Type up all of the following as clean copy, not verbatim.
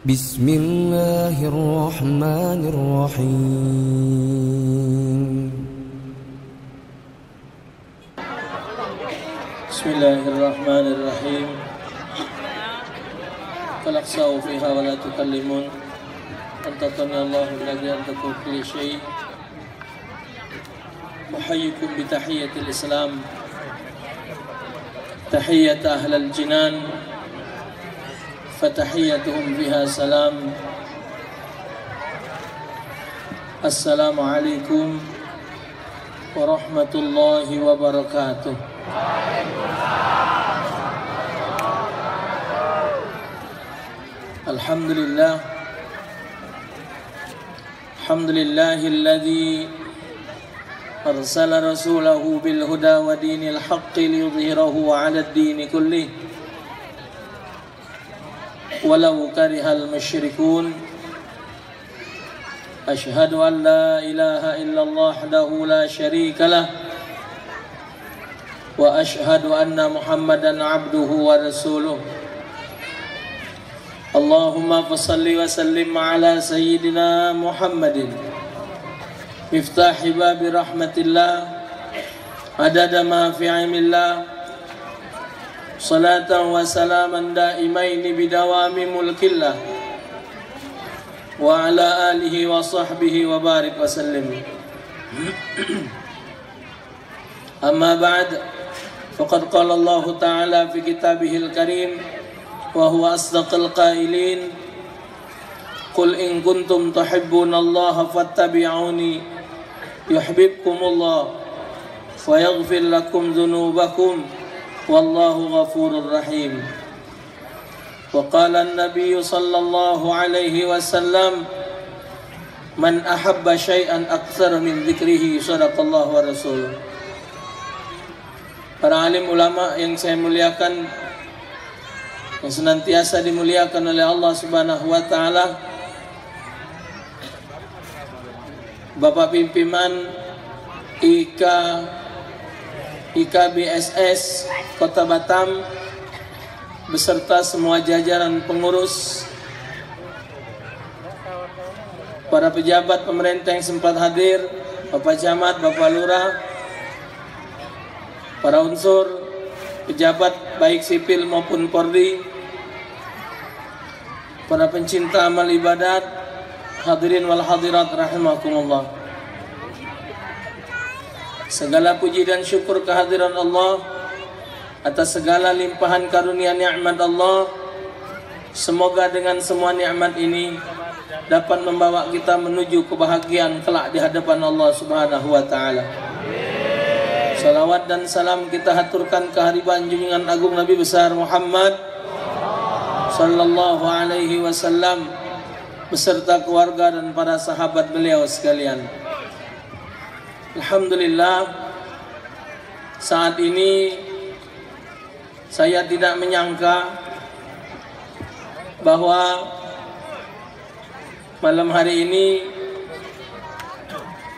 بسم الله الرحمن الرحيم بسم الله الرحمن الرحيم فلا تخسأوا فيها ولا تكلمون أنطقني الله الذي أنطق كل شيء أحييكم بتحية الإسلام تحية أهل الجنان فتحيتهم بها سلام السلام عليكم ورحمة الله وبركاته. الحمد لله الحمد لله الذي أرسل رسوله بالهدى ودين الحق ليظهره على الدين كله ولو كره المشركون. أشهد أن لا إله إلا الله وحده لا شريك له وأشهد أن محمدا عبده ورسوله. اللهم فصل وسلم على سيدنا محمد مفتاح باب رحمة الله عدد ما في علم الله صلاة وسلاما دائمين بدوام ملك الله وعلى آله وصحبه وبارك وسلم. أما بعد فقد قال الله تعالى في كتابه الكريم وهو أصدق القائلين قل إن كنتم تحبون الله فاتبعوني يحببكم الله ويغفر لكم ذنوبكم والله غفور رحيم. وقال النبي صلى الله عليه وسلم من أحب شيئا أكثر من ذكره صدق الله ورسوله. Para alim ulama yang saya muliakan, yang senantiasa dimuliakan oleh Allah Subhanahu wa taala, Bapak Pimpinan IKBSS Kota Batam beserta semua jajaran pengurus, para pejabat pemerintah yang sempat hadir, Bapak Camat, Bapak Lurah, para unsur pejabat baik sipil maupun Polri, para pencinta amal ibadat, hadirin wal hadirat rahimakumullah. Segala puji dan syukur kehadiran Allah atas segala limpahan karunia nikmat Allah. Semoga dengan semua nikmat ini dapat membawa kita menuju kebahagiaan kelak di hadapan Allah Subhanahu wa taala. Salawat dan salam kita haturkan kehadiran junjungan agung Nabi besar Muhammad sallallahu alaihi wasallam beserta keluarga dan para sahabat beliau sekalian. Alhamdulillah, saat ini saya tidak menyangka bahwa malam hari ini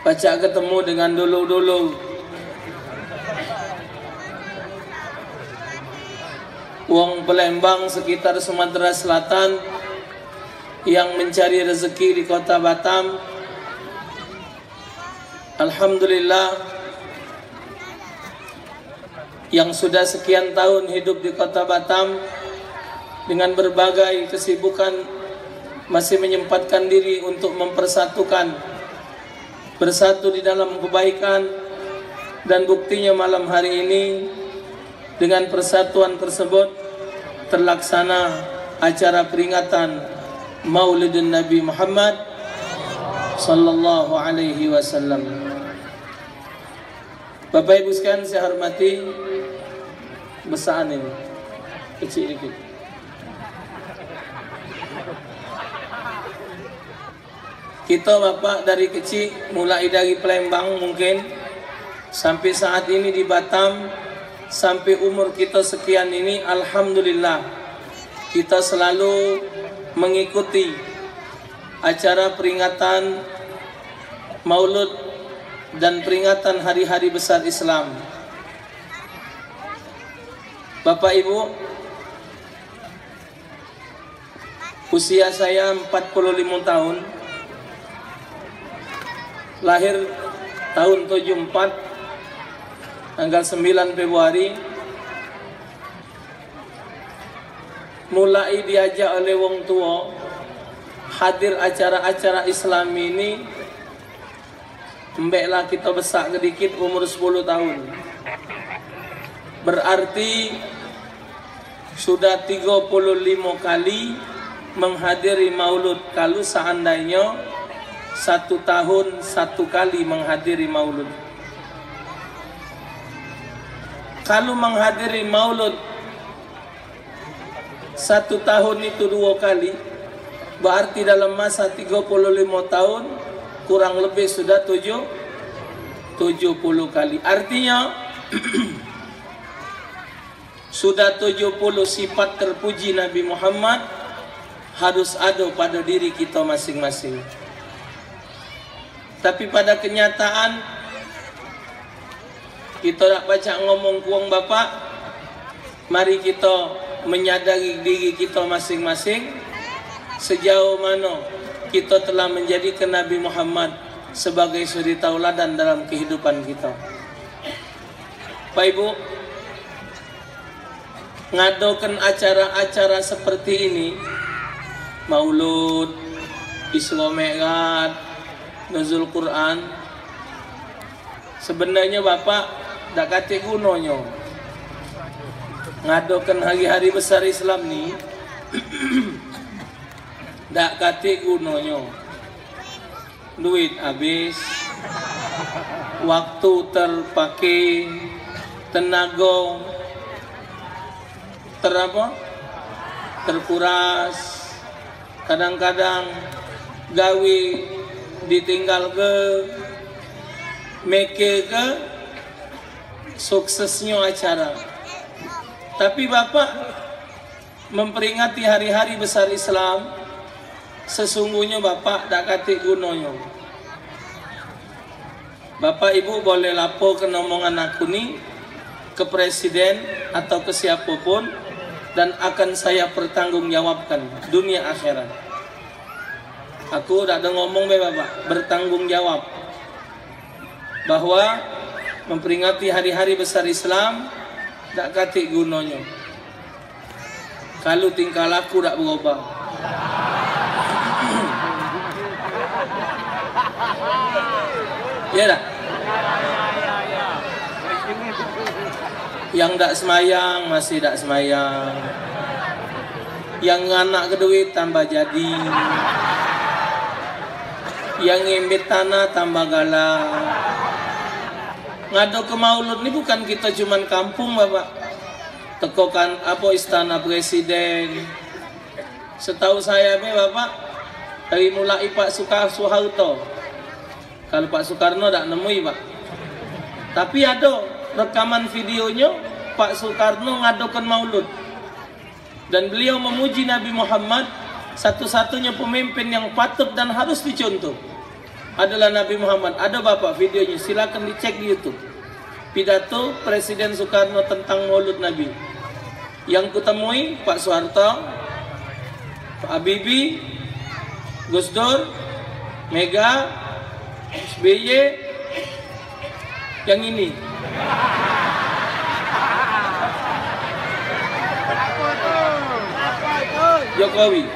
baca ketemu dengan dulu-dulu wong Palembang sekitar Sumatera Selatan yang mencari rezeki di Kota Batam. Alhamdulillah, yang sudah sekian tahun hidup di Kota Batam dengan berbagai kesibukan masih menyempatkan diri untuk mempersatukan, bersatu di dalam kebaikan, dan buktinya malam hari ini dengan persatuan tersebut terlaksana acara peringatan Maulidun Nabi Muhammad sallallahu alaihi wasallam. Bapak Ibu sekalian saya hormati, besaan ini kecil dikit. Kita Bapak dari kecil mulai dari Palembang mungkin sampai saat ini di Batam, sampai umur kita sekian ini, alhamdulillah kita selalu mengikuti acara peringatan Maulud dan peringatan hari-hari besar Islam. Bapak Ibu, Usia saya 45 tahun. Lahir tahun 74, tanggal 9 Februari. Mulai diajak oleh wong tua hadir acara-acara Islam ini, mbeklah kita besar sedikit umur 10 tahun. Berarti sudah 35 kali menghadiri maulud. Kalau seandainya 1 tahun 1 kali menghadiri maulud. Kalau menghadiri maulud 1 tahun itu 2 kali, berarti dalam masa 35 tahun kurang lebih sudah 70 kali. Artinya sudah 70 sifat terpuji Nabi Muhammad harus ada pada diri kita masing-masing. Tapi pada kenyataan kita tak baca ngomong kuang Bapak. Mari kita menyadari diri kita masing-masing, sejauh mana kita telah menjadikan Nabi Muhammad sebagai suri tauladan dalam kehidupan kita. Pak Ibu, ngadakan acara-acara seperti ini, maulud, Isra Mi'raj, nuzul Quran, sebenarnya Bapak tak kate gunanya. Ngadakan hari-hari besar Islam ni tak kate gunanya. Duit habis, waktu terpakai, tenaga terkuras. Kadang-kadang gawe ditinggal ke make ke suksesnya acara. Tapi Bapak memperingati hari-hari besar Islam, sesungguhnya Bapak tak kate gunanya. Bapak Ibu boleh laporkan omongan aku ni ke presiden atau ke siapapun, dan akan saya pertanggungjawabkan dunia akhirat. Aku tak ada ngomong Bapak, bertanggung jawab bahwa memperingati hari-hari besar Islam tak kate gunanya kalau tingkah laku tak berubah. Ya tak? Yang tak semayang masih tak semayang, yang anak ke duit tambah jadi, yang ngembet tanah tambah galak. Ngado ke maulud ni bukan kita cuman kampung Bapak, tekokan apa istana presiden. Setahu saya Bapak, dari mulai Pak Soeharto, kalau Pak Soekarno tak nemui Pak, tapi ada rekaman videonya Pak Soekarno ngadakan maulud, dan beliau memuji Nabi Muhammad. Satu-satunya pemimpin yang patut dan harus dicontoh adalah Nabi Muhammad. Ada Bapak videonya, silakan dicek di YouTube. Pidato Presiden Soekarno tentang maulud Nabi. Yang kutemui Pak Soeharto, Pak Habibie, Gus Dur, Mega, SBY, yang ini. Jokowi.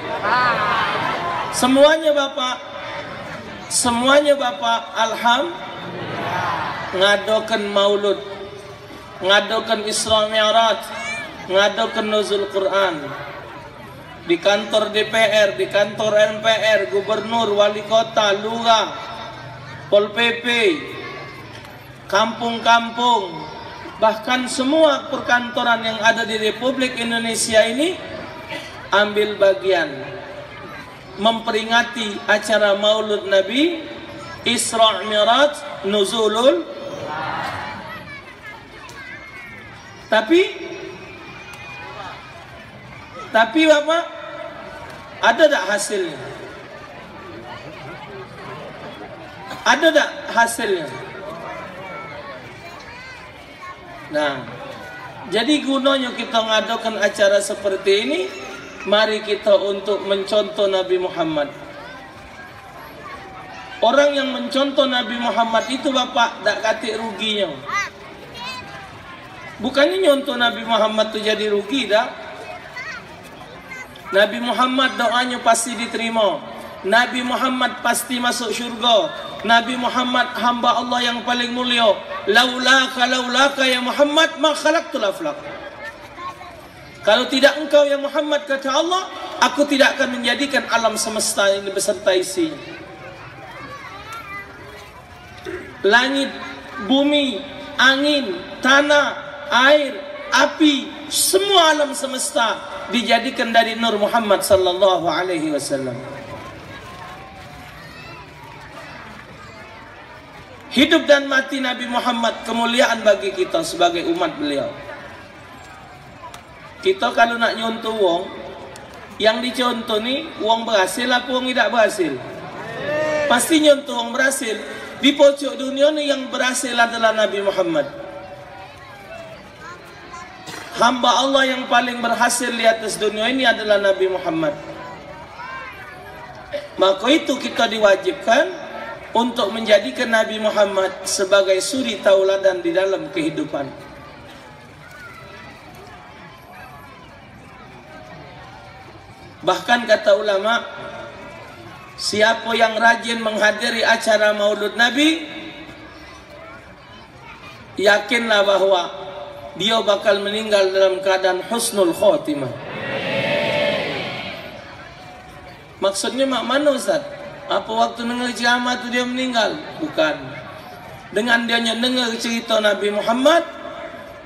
Semuanya Bapak ngadakan maulud, ngadakan Isra Mi'raj, ngadakan nuzul Quran. Di kantor DPR, di kantor MPR, gubernur, wali kota, lurah, Pol PP, kampung-kampung, bahkan semua perkantoran yang ada di Republik Indonesia ini ambil bagian memperingati acara maulud Nabi, Isra Mi'raj, nuzulul. Tapi Bapak, ada tak hasilnya? Ada tak hasilnya? Nah, jadi gunanya kita ngadakan acara seperti ini mari kita untuk mencontoh Nabi Muhammad. Orang yang mencontoh Nabi Muhammad itu Bapak tak katik ruginya. Bukannya nyontoh Nabi Muhammad tu jadi rugi dah. Nabi Muhammad doanya pasti diterima. Nabi Muhammad pasti masuk syurga. Nabi Muhammad hamba Allah yang paling mulia. Laulaka ya Muhammad ma khalaqtul aflaq. Kalau tidak engkau ya Muhammad, kata Allah, aku tidak akan menjadikan alam semesta ini beserta isinya. Langit, bumi, angin, tanah, air, api, semua alam semesta dijadikan dari nur Muhammad sallallahu alaihi wasallam. Hidup dan mati Nabi Muhammad kemuliaan bagi kita sebagai umat beliau. Kita kalau nak nyontoh wong, yang dicontoh ni wong berhasil apa wong tidak berhasil? Pasti nyontoh wong berhasil. Di pojok dunia ni yang berhasil adalah Nabi Muhammad. Hamba Allah yang paling berhasil di atas dunia ini adalah Nabi Muhammad. Maka itu kita diwajibkan untuk menjadikan Nabi Muhammad sebagai suri tauladan di dalam kehidupan. Bahkan kata ulama, siapa yang rajin menghadiri acara Maulud Nabi, yakinlah bahwa dia bakal meninggal dalam keadaan husnul khotimah. Maksudnya mak mana Ustaz? Apa waktu dengar ceramah tu dia meninggal? Bukan. Dengan dia dengar cerita Nabi Muhammad,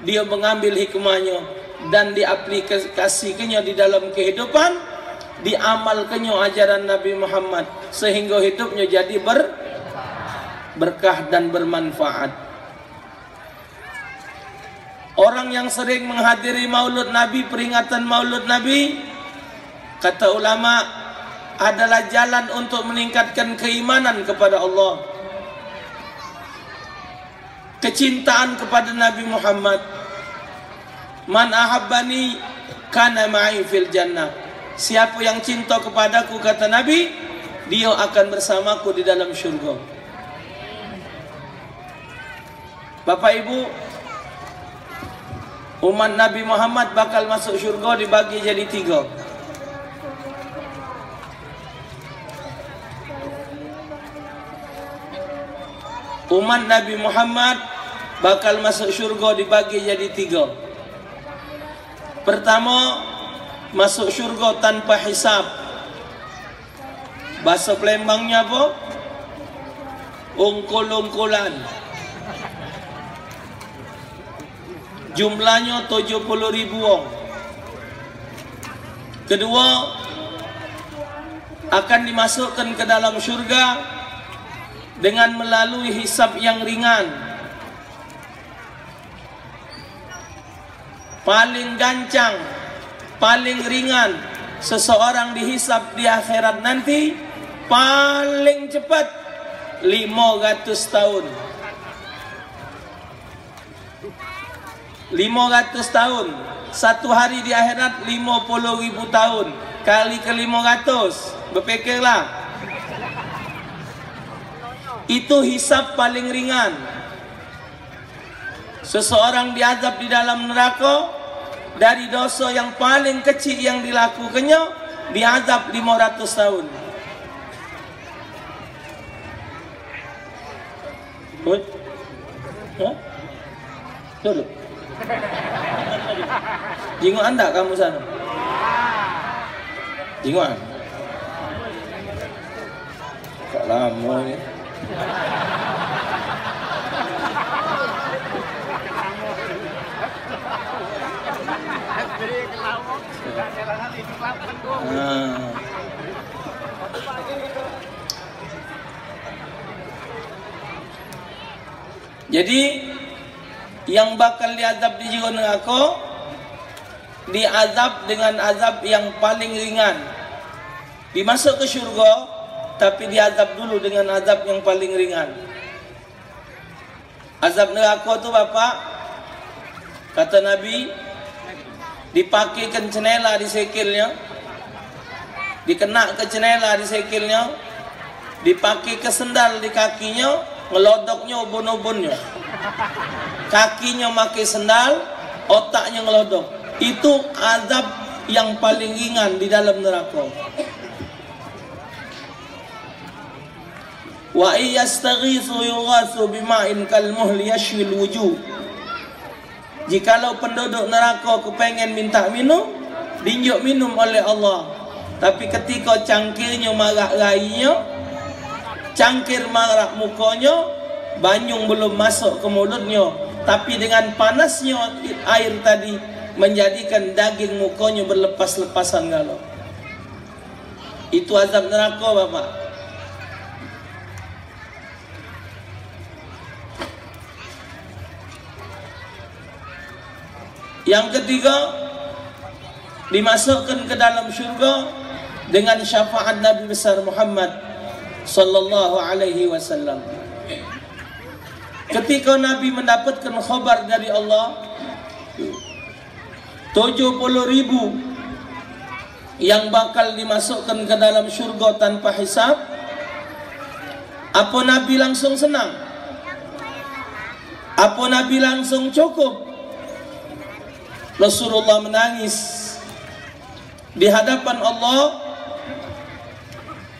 dia mengambil hikmahnya dan diaplikasikannya di dalam kehidupan, diamalkannya ajaran Nabi Muhammad sehingga hidupnya jadi berkah dan bermanfaat. Orang yang sering menghadiri Maulud Nabi, peringatan Maulud Nabi, kata ulama, adalah jalan untuk meningkatkan keimanan kepada Allah, kecintaan kepada Nabi Muhammad. Man ahabbani kana ma'i fil jannah. Siapa yang cinta kepadaku, kata Nabi, dia akan bersamaku di dalam syurga. Bapak Ibu, umat Nabi Muhammad bakal masuk syurga dibagi jadi 3. Umat Nabi Muhammad bakal masuk syurga dibagi jadi 3. Pertama, masuk syurga tanpa hisab. Bahasa Palembangnya apa? Ungkul-ungkulan. Jumlahnya 70.000 orang. Kedua, akan dimasukkan ke dalam syurga dengan melalui hisab yang ringan. Paling gancang, paling ringan seseorang dihisab di akhirat nanti, paling cepat 500 tahun. 500 tahun. Satu hari di akhirat 50.000 tahun. Kali ke 500, berfikirlah. Itu hisab paling ringan. Seseorang diazab di dalam neraka dari dosa yang paling kecil yang dilakukannya, diazab 500 tahun. Duduk. Jenguk anda kamu sana. Jenguk. Kok lama ni? Jadi yang bakal diazab di jero neraka, diazab dengan azab yang paling ringan. Dimasuk ke syurga, tapi diazab dulu dengan azab yang paling ringan. Azab neraka tu Bapak, kata Nabi, dipakaikan cenela di sikilnya, dikena ke cenela di sekilnya, dipakai ke sendal di kakinya, ngelodoknya ubun-ubunnya. Kakinya pakai sendal, otaknya ngelodok. Itu azab yang paling ringan di dalam neraka. Wa iyastaghitsu yughatsu bima'in kalmuhli yashwil wujuh. Jikalau penduduk neraka kepengen minta minum, dinjuk minum oleh Allah. Tapi ketika cangkirnya marak rainya, cangkir marak mukanya, banyung belum masuk ke mulutnya, tapi dengan panasnya air tadi menjadikan daging mukanya berlepas-lepasan galau. Itu azab neraka, Bapak. Yang ketiga, dimasukkan ke dalam syurga dengan syafaat Nabi besar Muhammad sallallahu alaihi wasallam. Ketika Nabi mendapatkan khabar dari Allah 70.000 yang bakal dimasukkan ke dalam syurga tanpa hisab, apa Nabi langsung senang? Apa Nabi langsung cukup? Rasulullah menangis di hadapan Allah.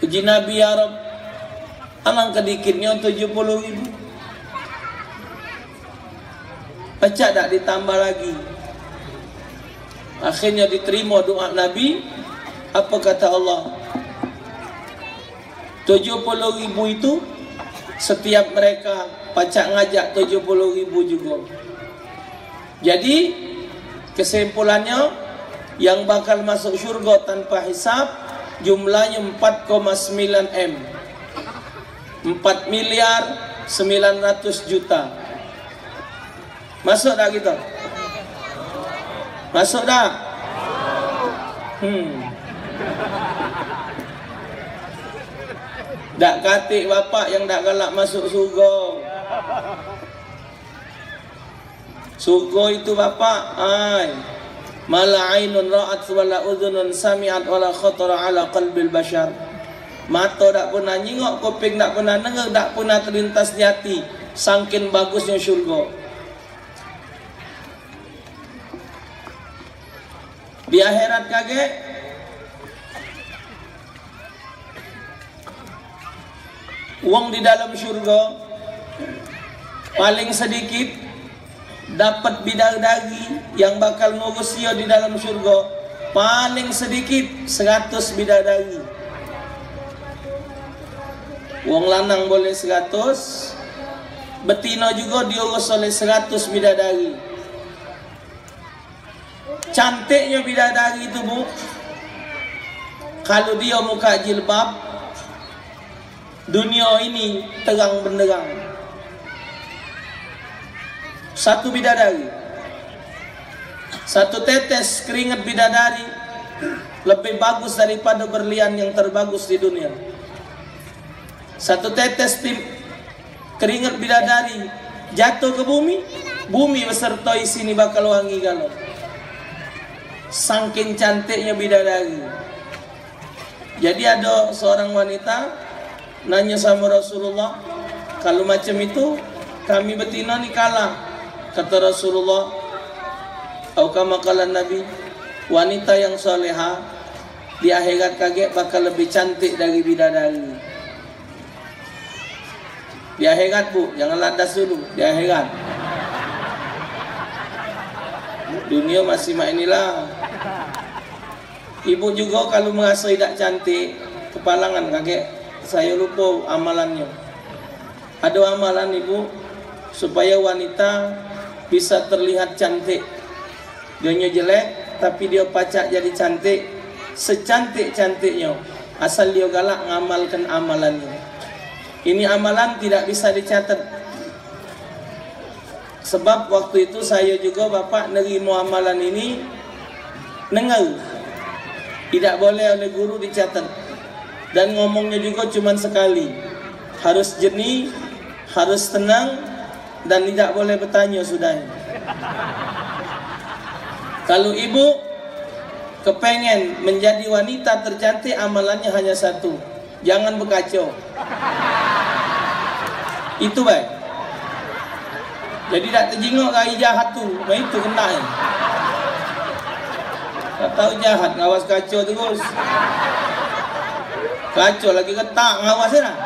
Puji Nabi, ya Rabb, alangkah dikitnya 70.000. Pecah tak ditambah lagi. Akhirnya diterima doa Nabi. Apa kata Allah? 70.000 itu setiap mereka pacak ngajak 70.000 juga. Jadi kesimpulannya, yang bakal masuk syurga tanpa hisab jumlahnya 4,9 M, 4 miliar 900 juta. Masuk tak kita? Masuk tak? Tak katik bapak yang tak galak masuk surga. Surga itu bapak, mala ainun ra'at wala udhunun sami'at wala khatara ala qalbil bashar. Mata tak pernah nyingok, kuping tak pernah dengar, tak pernah terlintas di hati, saking bagusnya syurga. Di akhirat kaget, uang di dalam syurga paling sedikit dapat bidadari yang bakal ngurus dia di dalam syurga, paling sedikit 100 bidadari. Wong lanang boleh 100, betina juga diurus oleh 100 bidadari. Cantiknya bidadari itu, Bu, kalau dia muka jilbab, dunia ini terang benderang. Satu bidadari, satu tetes keringat bidadari lebih bagus daripada berlian yang terbagus di dunia. Satu tetes keringat bidadari jatuh ke bumi, bumi beserta isini bakal wangi galau. Saking cantiknya bidadari. Jadi ada seorang wanita nanya sama Rasulullah, kalau macam itu kami betina ni kalah. Kata Rasulullah, atau kama kala Nabi, wanita yang soleha di akhirat kaget bakal lebih cantik dari bidadari. Di akhirat, Bu, jangan landas dulu. Di akhirat. Dunia masih mak inilah. Ibu juga kalau merasa tidak cantik, kepalangan kakek, saya lupa amalannya. Ada amalan ibu supaya wanita bisa terlihat cantik. Dianya jelek tapi dia pacak jadi cantik secantik-cantiknya, asal dia galak ngamalkan amalannya. Ini amalan tidak bisa dicatat. Sebab waktu itu saya juga bapak nerima amalan ini nengal, tidak boleh oleh guru dicatat, dan ngomongnya juga cuma sekali. Harus jernih, harus tenang, dan tidak boleh bertanya sudahnya. Kalau ibu kepengen menjadi wanita tercantik, amalannya hanya satu, jangan berkacau. Itu baik. Jadi tak terjengok kali jahat tu, itu kena ya. Tak tahu jahat, ngawas kacau terus. Kacau lagi ketak, ngawasnya lah.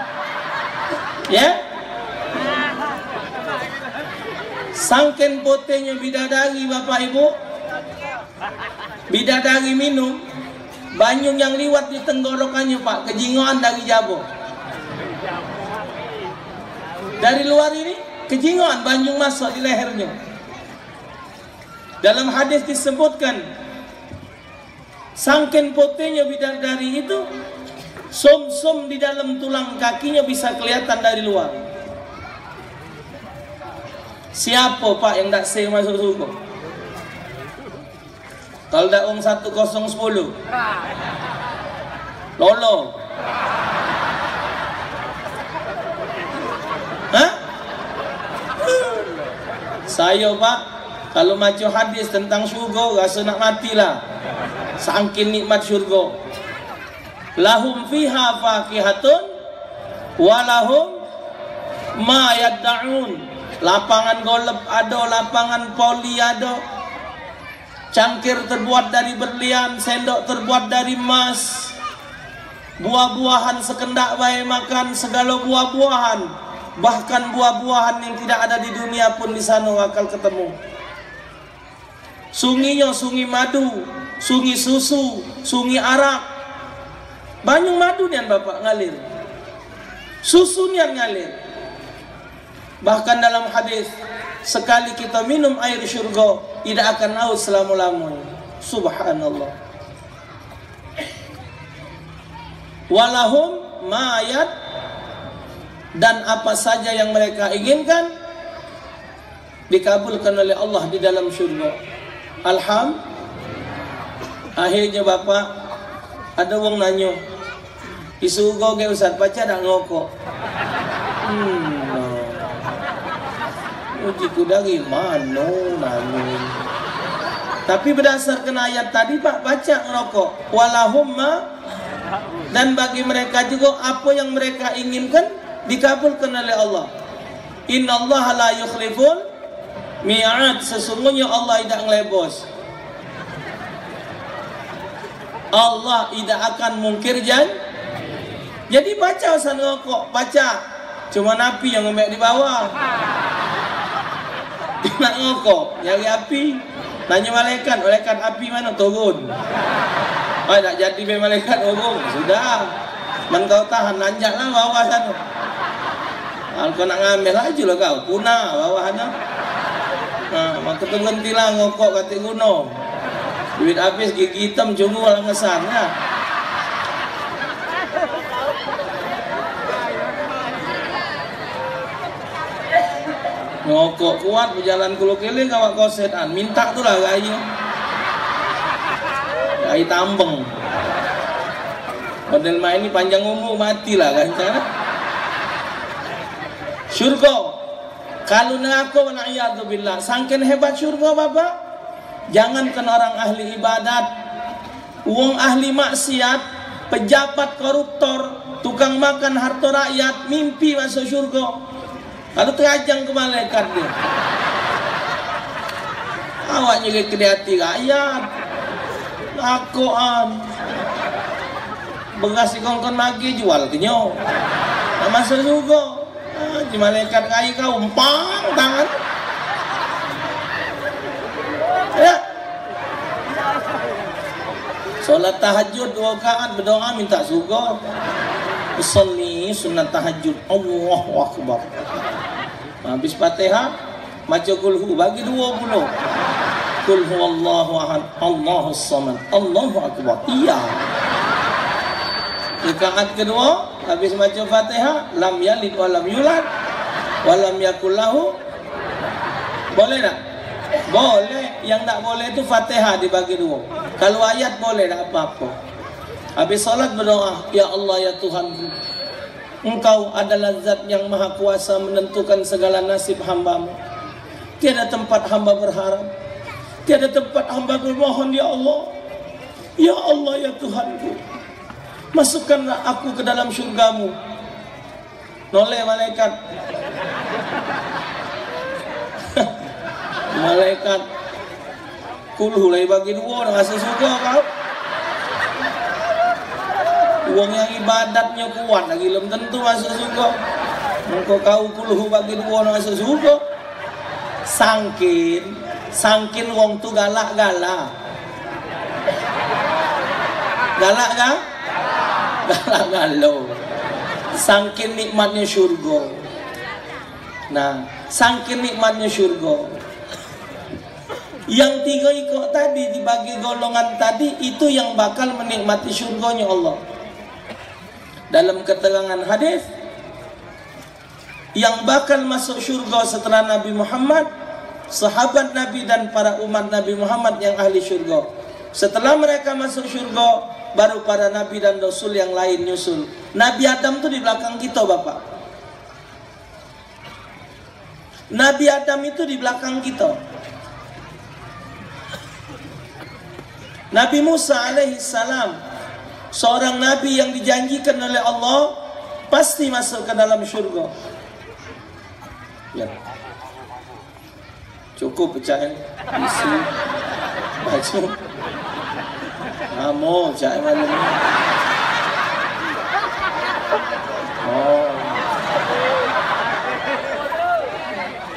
Ya? Sangken potenya bidadari Bapak Ibu. Bidadari minum, banyu yang liwat di tenggorokannya Pak, kejingoan dari jabo. Dari luar ini, kejingoan banyu masuk di lehernya. Dalam hadis disebutkan, sangken potenya bidadari itu, som-som di dalam tulang kakinya bisa kelihatan dari luar. Siapa Pak yang tak say masuk surga? Kalau dak wong 1010 lolo. Hah? Saya Pak, kalau macu hadis tentang syurga rasa nak matilah. Saking nikmat syurga. Lahum fiha faqihatun walahum ma yad'un. Lapangan golf ada, lapangan poli ada, cangkir terbuat dari berlian, sendok terbuat dari emas, buah-buahan sekendak baik makan, segala buah-buahan, bahkan buah-buahan yang tidak ada di dunia pun di sana bakal ketemu. Sunginya sungi madu, sungi susu, sungi arak, banyak madu nian Bapak ngalir, susu nian ngalir. Bahkan dalam hadis, sekali kita minum air syurga tidak akan haus selama-lamanya. Subhanallah. Walahum ma'ayat, dan apa saja yang mereka inginkan dikabulkan oleh Allah di dalam syurga. Akhirnya Bapak, ada orang nanya, di surga ke Ustaz, baca tak ngokok? Ujiku dari mana namun. Tapi berdasarkan ayat tadi Pak, baca ngerokok. Walahumma, dan bagi mereka juga apa yang mereka inginkan dikabulkan oleh Allah. Innallaha la yukhliful mi'ad, sesungguhnya Allah tidak ngelebos. Allah tidak akan mungkir janji. Jadi baca usah ngerokok, baca. Cuma napi yang ngemek di bawah. Nak ngokok, nyari api, nanya malaikat, malaikat api mana turun. Oh, tak jadi be malaikat turun, sudah. Man kau tahan, nanjaklah bawah sana. Kalau kau nak ngambil laju lah kau, punah bawah sana. Nah, maka terhentilah ngokok kata gunung. Duit habis gigi hitam cunggu lah ngesan ya. Ngokok kuat berjalan kulo kele kawak kosetan, minta tu lah gaya. Gaya tambeng. Model main ini panjang umur matilah kan cara. Syurga. Kalau neraka wa na'iyadzubillah, sangken hebat syurga Bapak. Jangankan orang ahli ibadat, wong ahli maksiat, pejabat koruptor, tukang makan harta rakyat, mimpi masuk syurga. Kalau terajang ke malaikat dia, awaknya ke hati rakyat, lakoan, beras dikongkon lagi jual kenyo, masuk juga, di malaikat kaya kau umpang tangan, ya. Sholat tahajud 2 rakaat berdoa minta surga. Usolli sunat tahajud, Allahu Akbar. Habis Fatihah baca kulhu bagi 20. Kul huwallahu ahad, Allahus samad, Allahu akbar. Iya. Rakaat kedua habis baca Fatihah, lam yalid wa lam yulad wa lam yakul lahu. Boleh tak? Boleh. Yang tak boleh itu Fatihah dibagi 2. Kalau ayat boleh tak apa-apa. Habis salat berdoa, ya Allah ya Tuhanku, Engkau adalah zat yang maha kuasa menentukan segala nasib hamba-Mu. Tiada tempat hamba berharap, tiada tempat hamba bermohon ya Allah. Ya Allah ya Tuhanku, masukkanlah aku ke dalam syurgamu. Noleh malaikat. Malaikat kuluh lagi bagi dua nak rasa surga kau. Uang yang ibadatnya kuat lagi belum tentu masuk surga. Mengko kau kuluh bagi dua nak masuk surga. Sangkin wong tu galak-galak. Galak kan? Galak galau. Sangkin nikmatnya syurga. Nah, sangkin nikmatnya syurga. Yang tiga ikut tadi dibagi golongan tadi itu yang bakal menikmati syurganya Allah. Dalam keterangan hadis, yang bakal masuk syurga setelah Nabi Muhammad, sahabat Nabi dan para umat Nabi Muhammad yang ahli syurga. Setelah mereka masuk syurga, baru para Nabi dan Rasul yang lain nyusul. Nabi Adam itu di belakang kita, Bapak. Nabi Adam itu di belakang kita. Nabi Musa alaihissalam, seorang Nabi yang dijanjikan oleh Allah pasti masuk ke dalam syurga. Ya. Cukup pecahin isi baju. Namo pecahin malam ni. Oh.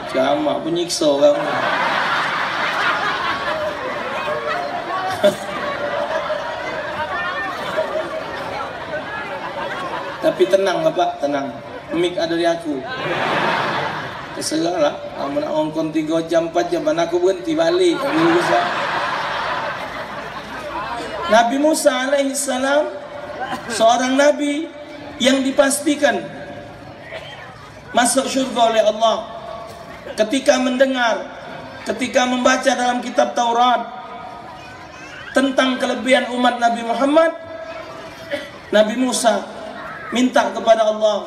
Jamak penyiksa orang. Tapi tenang Bapak, tenang. Mik ada di aku. Terserah lah. Kamu nak ngongkon 3 jam 4 jam, mana aku berhenti balik. Nabi Musa alaihissalam, seorang Nabi yang dipastikan masuk syurga oleh Allah. Ketika mendengar, ketika membaca dalam kitab Taurat tentang kelebihan umat Nabi Muhammad, Nabi Musa minta kepada Allah,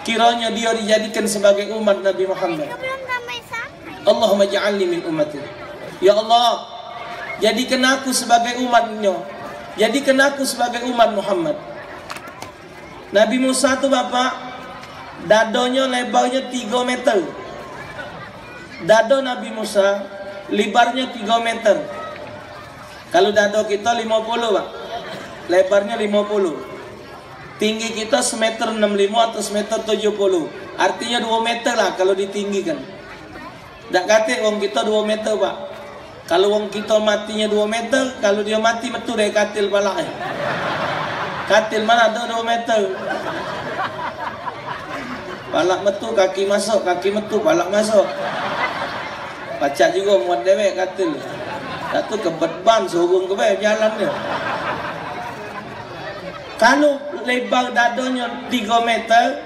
kiranya dia dijadikan sebagai umat Nabi Muhammad. Allahumma ja'alni min ummati. Ya Allah, jadikan aku sebagai umatnya. Jadikan aku sebagai umat Muhammad. Nabi Musa tu Bapak, dadonya lebarnya 3 meter. Dado Nabi Musa lebarnya 3 meter. Kalau dado kita 50 Pak, lebarnya 50. Tinggi kita semeter 65 atau semeter 70. Artinya 2 meter lah kalau ditinggikan. Tak kata orang kita 2 meter Pak. Kalau orang kita matinya 2 meter, kalau dia mati betul dari katil pala. Katil mana ada 2 meter. Palak metu kaki masuk, kaki metu palak masuk. Pacak juga muat dewek katil. Satu kebetban sorong ke baik jalan dia. Kalau lebar dadonya 3 meter,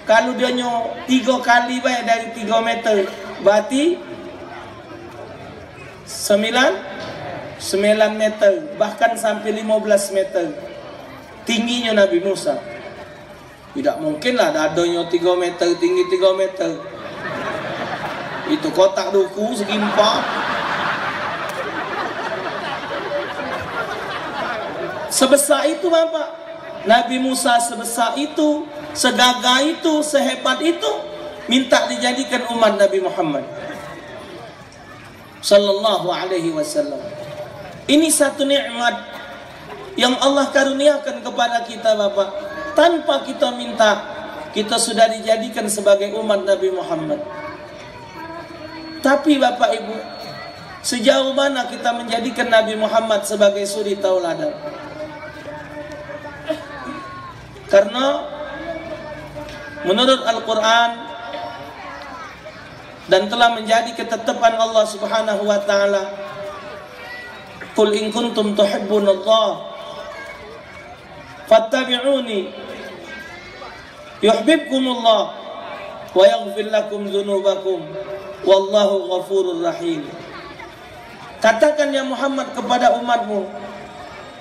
kalau dia 3 kali baik dari 3 meter, berarti 9 meter, bahkan sampai 15 meter tingginya Nabi Musa. Tidak mungkinlah dadonya 3 meter, tinggi 3 meter. Itu kotak duku segimpa. Sebesar itu Bapak, Nabi Musa sebesar itu, segagah itu, sehebat itu, minta dijadikan umat Nabi Muhammad sallallahu alaihi wasallam. Ini satu nikmat yang Allah karuniakan kepada kita Bapak. Tanpa kita minta, kita sudah dijadikan sebagai umat Nabi Muhammad. Tapi Bapak Ibu, sejauh mana kita menjadikan Nabi Muhammad sebagai suri tauladan? Karena menurut Al-Quran dan telah menjadi ketetapan Allah Subhanahu wa ta'ala, Qul in kuntum tuhibbunallah fattabi'uni yuhibbukumullah wa yaghfir lakum dzunubakum wallahu ghafurur rahim. Katakan ya Muhammad kepada umatmu,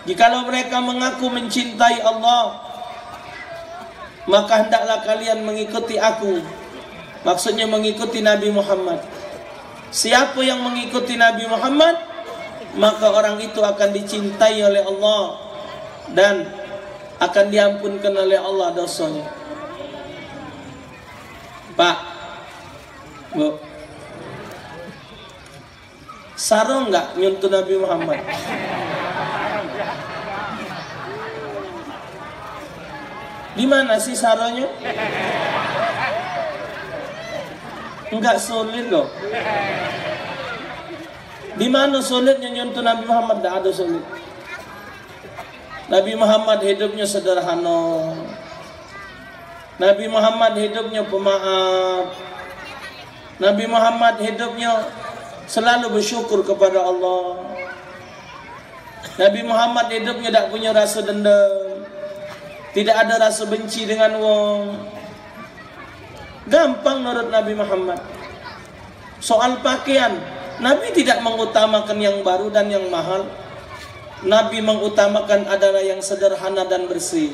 jikalau mereka mengaku mencintai Allah, maka hendaklah kalian mengikuti aku. Maksudnya mengikuti Nabi Muhammad. Siapa yang mengikuti Nabi Muhammad, maka orang itu akan dicintai oleh Allah dan akan diampunkan oleh Allah dosanya. Pak, Bu, sarung nggak nyuntuh Nabi Muhammad? Di mana sih sarungnya? Enggak sulit loh. Di mana sulitnya nyentuh Nabi Muhammad? Tidak ada sulit. Nabi Muhammad hidupnya sederhana. Nabi Muhammad hidupnya pemaaf. Nabi Muhammad hidupnya selalu bersyukur kepada Allah. Nabi Muhammad hidupnya tidak punya rasa dendam, tidak ada rasa benci dengan wong. Gampang menurut Nabi Muhammad. Soal pakaian, Nabi tidak mengutamakan yang baru dan yang mahal. Nabi mengutamakan adalah yang sederhana dan bersih.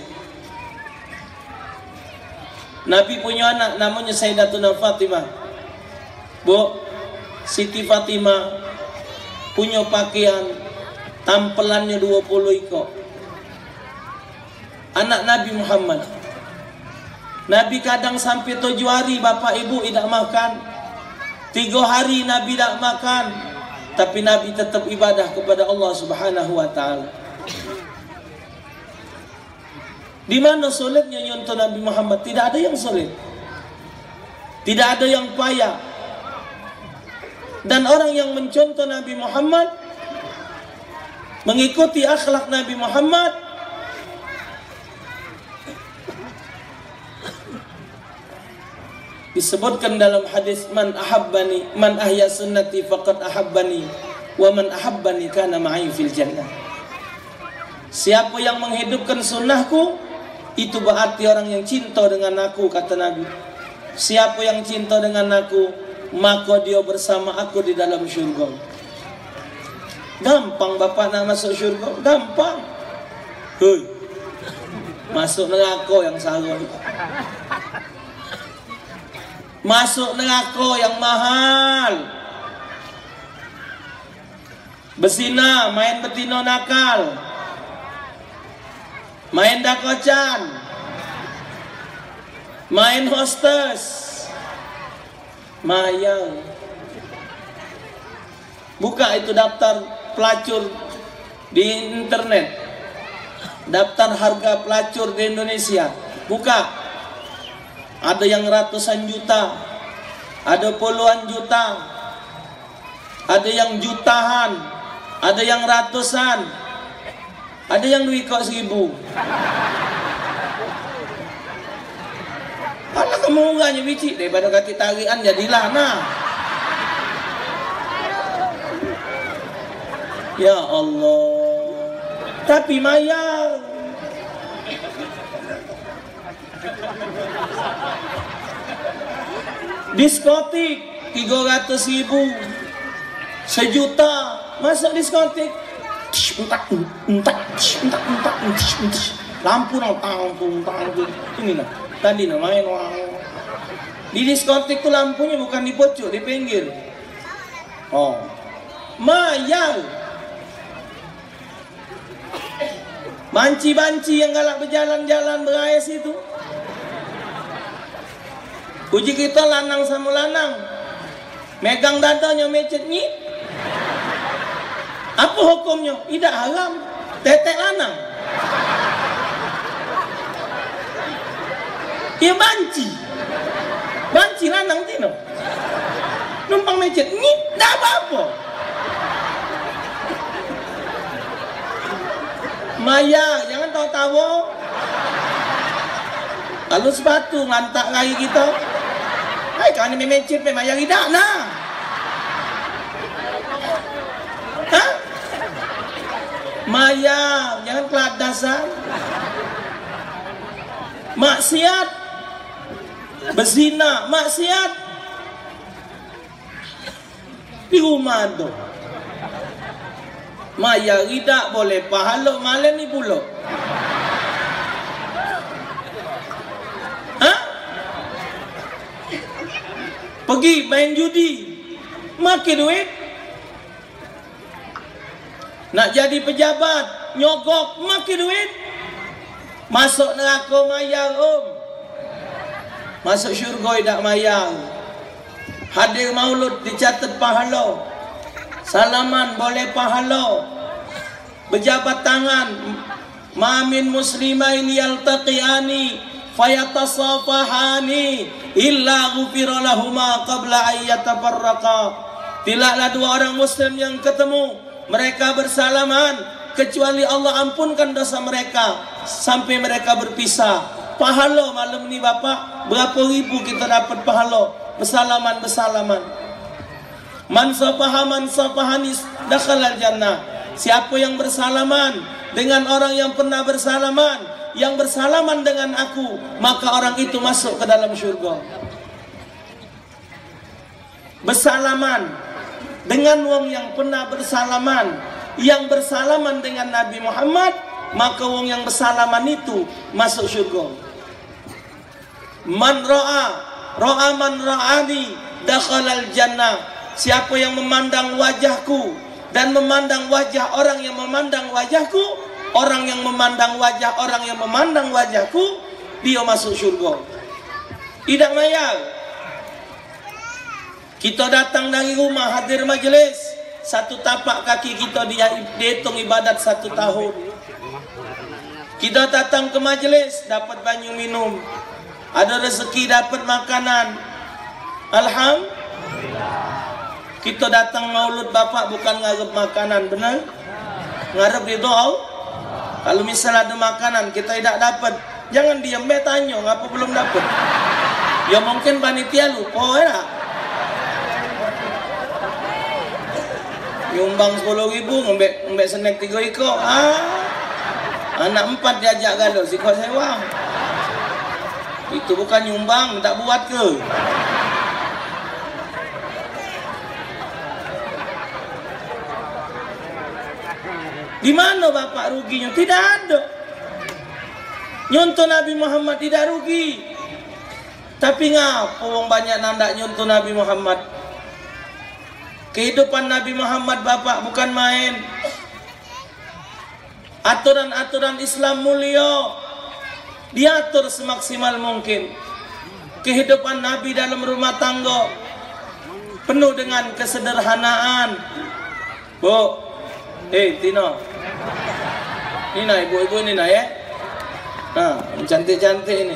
Nabi punya anak namanya Sayyidatuna Fatimah. Bu, Siti Fatimah punya pakaian tampelannya 20 ikut. Anak Nabi Muhammad. Nabi kadang sampai 7 hari bapak ibu tidak makan, 3 hari Nabi tidak makan, tapi Nabi tetap ibadah kepada Allah Subhanahu wa ta'ala. Di mana sulitnya nyontoh Nabi Muhammad? Tidak ada yang sulit, tidak ada yang payah. Dan orang yang mencontoh Nabi Muhammad, mengikuti akhlak Nabi Muhammad, disebutkan dalam hadis, man ahabbani, man ahya sunnati faqad ahabbani, wa man ahabbani kana ma'i fil jannah. Siapa yang menghidupkan sunnahku, itu berarti orang yang cinta dengan aku, kata Nabi. Siapa yang cinta dengan aku, maka dia bersama aku di dalam syurga. Gampang bapak nak masuk syurga, gampang. Hei, masuk neraka yang salah. Masuk neraka yang mahal. Berzina, main betina nakal, main dakocan, main hostess, mayang. Buka itu daftar pelacur di internet, daftar harga pelacur di Indonesia. Buka. Ada yang ratusan juta, ada puluhan juta, ada yang jutaan, ada yang ratusan, ada yang duit kok 1000. Kalau kamu enggaknya bicik daripada kaki tarian jadilah nah. Ya Allah, tapi mayang. Diskotik 300.000, 1 juta masuk diskotik. Lampu ini nah tadi nah main di diskotik tuh lampunya bukan di pojok, di pinggir. Oh, mayang. Banci-banci yang galak berjalan-jalan berayas itu. Uji kita lanang sama lanang, megang dadanya mecet nyit. Apa hukumnya? Tidak haram. Tetek lanang. Ya banci. Banci lanang tino. Numpang mecet nyit, tidak apa-apa. Maya, jangan tahu-tahu. Kalau sepatu ngantak kaki kita, hai kau ni memecet memang yang tidak nah. Hah? Maya, jangan keladasan. Maksiat, berzina, maksiat di rumah tu. Maya tidak boleh pahala malam ni pula. Hah? Pergi main judi, makan duit. Nak jadi pejabat, nyogok, makin duit. Masuk neraka mayang masuk syurga tidak mayang. Hadir maulud dicatat pahala, salaman boleh pahala, berjabat tangan, ma min muslimaini yaltaqiyani fayatasafahani illa ghufira lahuma qabla an yatafarraqa. Tidaklah dua orang muslim yang ketemu mereka bersalaman kecuali Allah ampunkan dosa mereka sampai mereka berpisah. Pahala malam ni Bapak, berapa ribu kita dapat pahala bersalaman. Man safahani dakhalal jannah. Siapa yang bersalaman dengan orang yang pernah bersalaman, yang bersalaman dengan aku, maka orang itu masuk ke dalam syurga. Bersalaman dengan wong yang pernah bersalaman, yang bersalaman dengan Nabi Muhammad, maka wong yang bersalaman itu masuk syurga. Man ra'a man ra'ani dakhalal jannah. Siapa yang memandang wajahku dan memandang wajah orang yang memandang wajahku, orang yang memandang wajah orang yang memandang wajahku, dia masuk syurga. Tidak mayang. Kita datang dari rumah hadir majlis, satu tapak kaki kita dihitung ibadat 1 tahun. Kita datang ke majlis dapat banyu minum, ada rezeki dapat makanan, alhamdulillah. Kita datang maulud Bapak bukan ngarep makanan, benar? Ngarep di doa. Kalau misal ada makanan kita tidak dapat, jangan diam, tanya ngapa belum dapat. Ya mungkin panitia lupa ya. Nyumbang 10.000 ngembek snack 3 ekor. Anak 4 diajak galau si kau sewang. Itu bukan nyumbang, tak buat ke? Di mana Bapak ruginya? Tidak ada. Nyontoh Nabi Muhammad tidak rugi. Tapi ngapa wong banyak nandak nyontoh Nabi Muhammad? Kehidupan Nabi Muhammad Bapak bukan main. Aturan-aturan Islam mulia diatur semaksimal mungkin. Kehidupan Nabi dalam rumah tangga penuh dengan kesederhanaan. Bu, Tino, Nina, ibu-ibu Nina ya. Nah, cantik-cantik ini,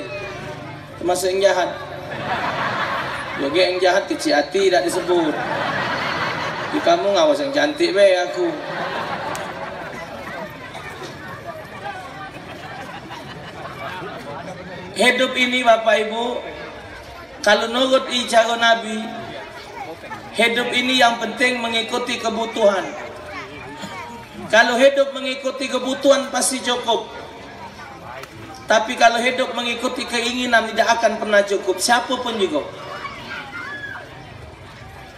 termasuk yang jahat. Juga yang jahat kecil hati tidak disebut. Di kamu ngawas yang cantik be aku. Hidup ini Bapak Ibu, kalau nurut cara Nabi, hidup ini yang penting mengikuti kebutuhan. Kalau hidup mengikuti kebutuhan pasti cukup. Tapi kalau hidup mengikuti keinginan tidak akan pernah cukup, siapapun juga.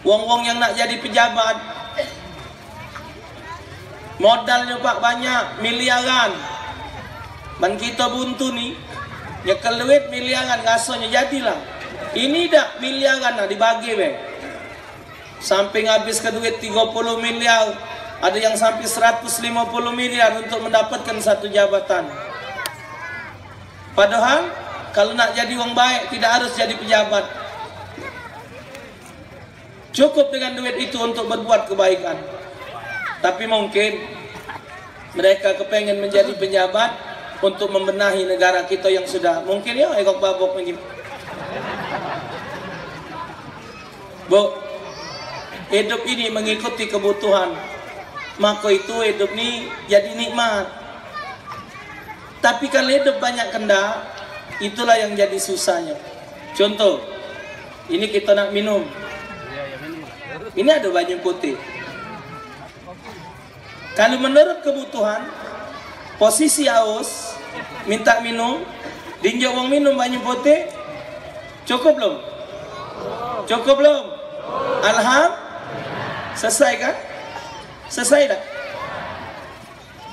Wong-wong yang nak jadi pejabat, modalnya Pak banyak, miliaran. Dan kita buntu nih, nyekel duit miliaran, rasanya jadilah. Ini dah miliaran lah dibagi be. Sampai habis ke duit 30 miliar, ada yang sampai 150 miliar untuk mendapatkan satu jabatan. Padahal kalau nak jadi orang baik tidak harus jadi pejabat. Cukup dengan duit itu untuk berbuat kebaikan. Tapi mungkin mereka kepengen menjadi pejabat untuk membenahi negara kita yang sudah mungkin ya ekok babok begini. Bu, hidup ini mengikuti kebutuhan, maka itu hidup ini jadi nikmat. Tapi kalau hidup banyak kendak, itulah yang jadi susahnya. Contoh, ini kita nak minum. Ini ada banyu putih. Kalau menurut kebutuhan, posisi haus, minta minum, dinjau wong minum banyu putih, cukup belum? Cukup belum? Alhamdulillah. Selesai kan? Selesai dah.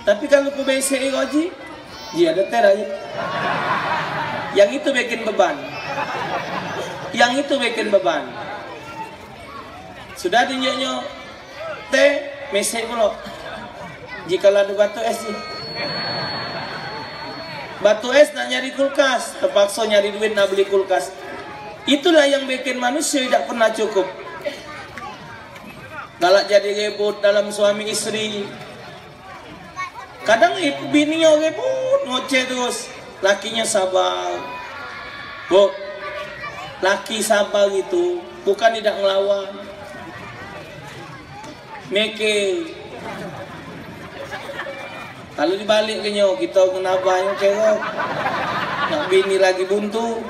Tapi kalau ke BC Roji, dia ada ter aja. Yang itu bikin beban. Yang itu bikin beban. Sudah dinjaunya teh, mesej pula. Jika ada batu es ni. Batu es nak nyari kulkas, terpaksa nyari duit nak beli kulkas. Itulah yang bikin manusia tidak pernah cukup. Galak jadi ribut dalam suami isteri. Kadang bininya ribut, ngoceh terus. Lakinya sabar. Bu, laki sabar itu bukan tidak ngelawan. Mikir. Kalau dibalik ke nyo, kita kenapa yang cerok? Nak bini lagi buntu.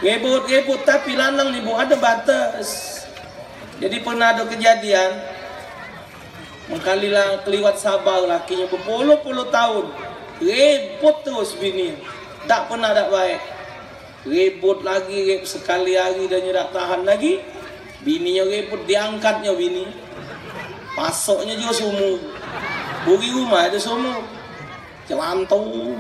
Ribut, tapi lanang ni bu ada batas. Jadi pernah ada kejadian, mengkalilah keliwat sabar lakinya berpuluh-puluh tahun. Ribut terus bini. Tak pernah tak baik. Ribut lagi, sekali hari dan tak tahan lagi. Bininya ribut, diangkatnya bini. Pasoknya juga sumur. Buri rumah ada semua celantung.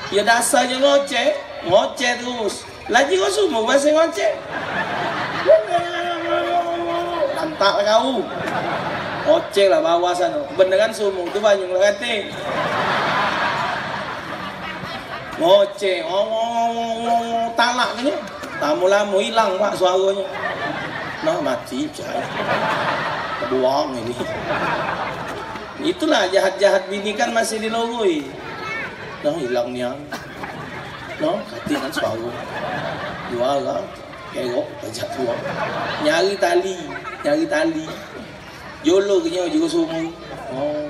Ya dasarnya ngoceh terus. Lagi kau semua masih ngoceh. Lantak kau. Ngoceh lah bawah sana. Beneran semua tu banyak lah kata. Ngoceh, talak kayaknya. Tamu-lamu hilang pak suaranya. Nah mati cahaya. Buang ini. Itulah jahat-jahat bini kan masih dilogoi. Nah hilangnya. No, kati kan suara. Juara, kerok, pajak tua. Nyari tali. Jolo kenya juga semua. Oh.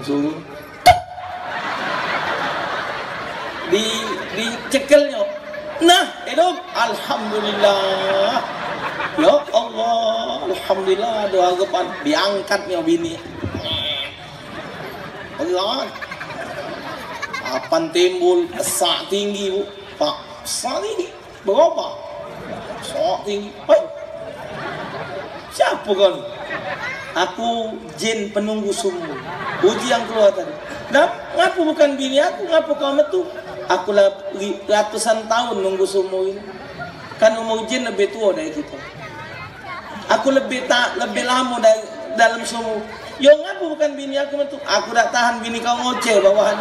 Sorong. Di cekelnya. Nah, hidup. Alhamdulillah. Ya Allah, alhamdulillah doa kepan diangkatnya bini. Allah. Apan timbul esak tinggi bu, pak esak tinggi berapa? Esak tinggi. Hai. Siapa kan? Aku jin penunggu sumur. Uji yang keluar tadi. Nah, ngapa bukan bini aku? Ngapa kau metu? Aku lah ratusan tahun nunggu sumur ini. Kan umur jin lebih tua dari kita. Aku lebih lama dalam sumur. Yo ngapa bukan bini aku metu? Aku tak tahan bini kau ngoceh bawahan.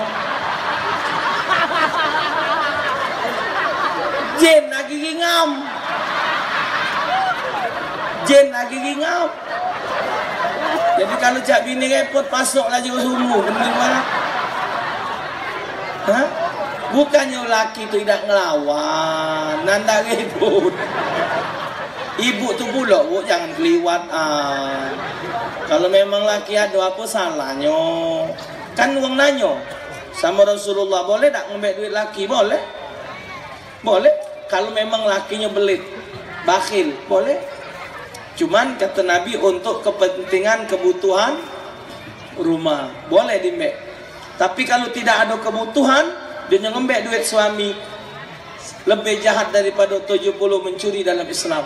Jin lagi ngam. Jadi kalau cak bini repot pasok lagi ke sumur. Benar mana? Hah? Bukannya laki itu tidak ngelawan, nanda ribut. Ibu tu pula, bu, jangan keliwat. Kalau memang laki ada apa salahnya? Kan uang nanyo sama Rasulullah, boleh tak ngambil duit laki? Boleh. Kalau memang lakinya belit, bakhil, boleh. Cuman kata Nabi untuk kepentingan kebutuhan rumah, boleh dimbek. Tapi kalau tidak ada kebutuhan, dia ngembek duit suami, lebih jahat daripada 70 mencuri dalam Islam.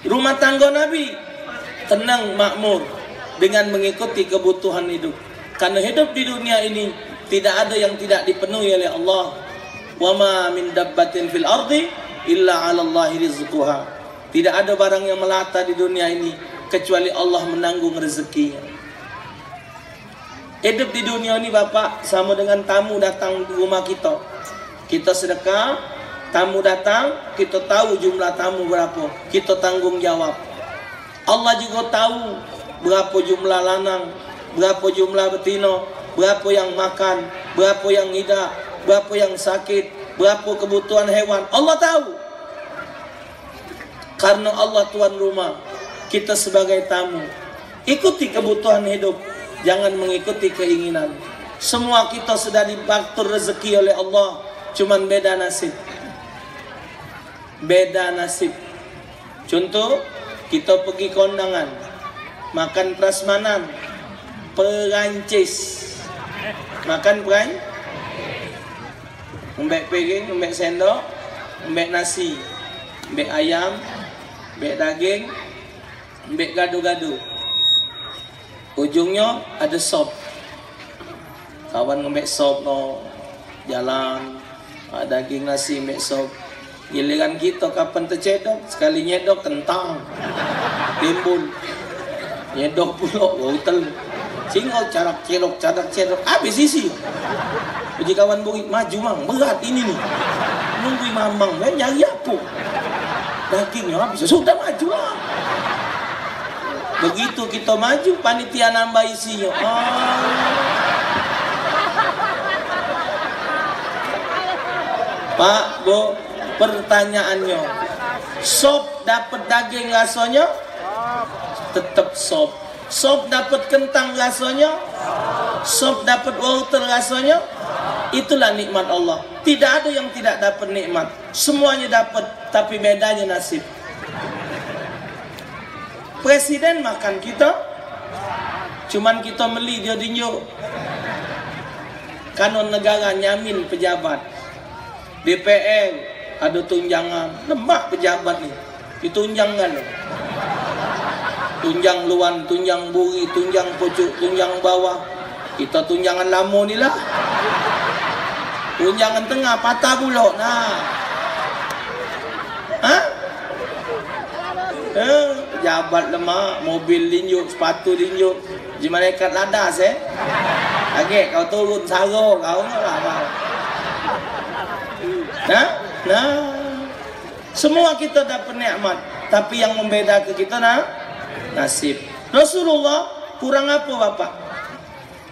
Rumah tangga Nabi tenang makmur dengan mengikuti kebutuhan hidup. Karena hidup di dunia ini tidak ada yang tidak dipenuhi oleh Allah. Wa ma min dabbatin fil ardi illa 'ala Allahi rizquha. Tidak ada barang yang melata di dunia ini kecuali Allah menanggung rezekinya. Hidup di dunia ini Bapak sama dengan tamu datang di rumah kita. Kita sedekah, tamu datang, kita tahu jumlah tamu berapa, kita tanggung jawab. Allah juga tahu berapa jumlah lanang, berapa jumlah betina, berapa yang makan, berapa yang tidak, berapa yang sakit, berapa kebutuhan hewan. Allah tahu. Karena Allah tuan rumah, kita sebagai tamu. Ikuti kebutuhan hidup, jangan mengikuti keinginan. Semua kita sudah diatur rezeki oleh Allah, cuman beda nasib. Beda nasib. Contoh, kita pergi kondangan, makan prasmanan, Perancis, makan peran, embek piring, embek sendok, embek nasi, embek ayam, embek daging, embek gado-gado. Ujungnya ada sop. Kawan ngembek sop no, jalan, daging nasi embek sop. Giliran kita kapan tercedok, sekali nyedok kentang, timbul, nyedok pula wortel, singok carak cedok, habis isi. Puji kawan buri, maju mang, berat ini nih, nunggu mamang, nyari apa? Dagingnya habis, sudah maju lah. Begitu kita maju, panitia nambah isinya. Pak, Bu, pertanyaannya, sop dapat daging rasanya? Tetap sop. Sop dapat kentang rasanya? Sop dapat wortel rasanya? Itulah nikmat Allah. Tidak ada yang tidak dapat nikmat. Semuanya dapat, tapi bedanya nasib. Presiden makan kita, cuman kita beli dia dinyo. Kanon negara nyamin pejabat. DPR ada tunjangan, lemak pejabat nih, ditunjangkan loh. Tunjang luan, tunjang buri, tunjang pucuk, tunjang bawah. Kita tunjangan lama ni lah. Tunjangan tengah patah bulok. Nah, pejabat lemak, mobil linjuk, sepatu linjuk, di malaikat ladas Agak kau turun sarung kau lah. Nah, semua kita dapat nikmat, tapi yang membedakan kita nasib. Rasulullah kurang apa Bapak?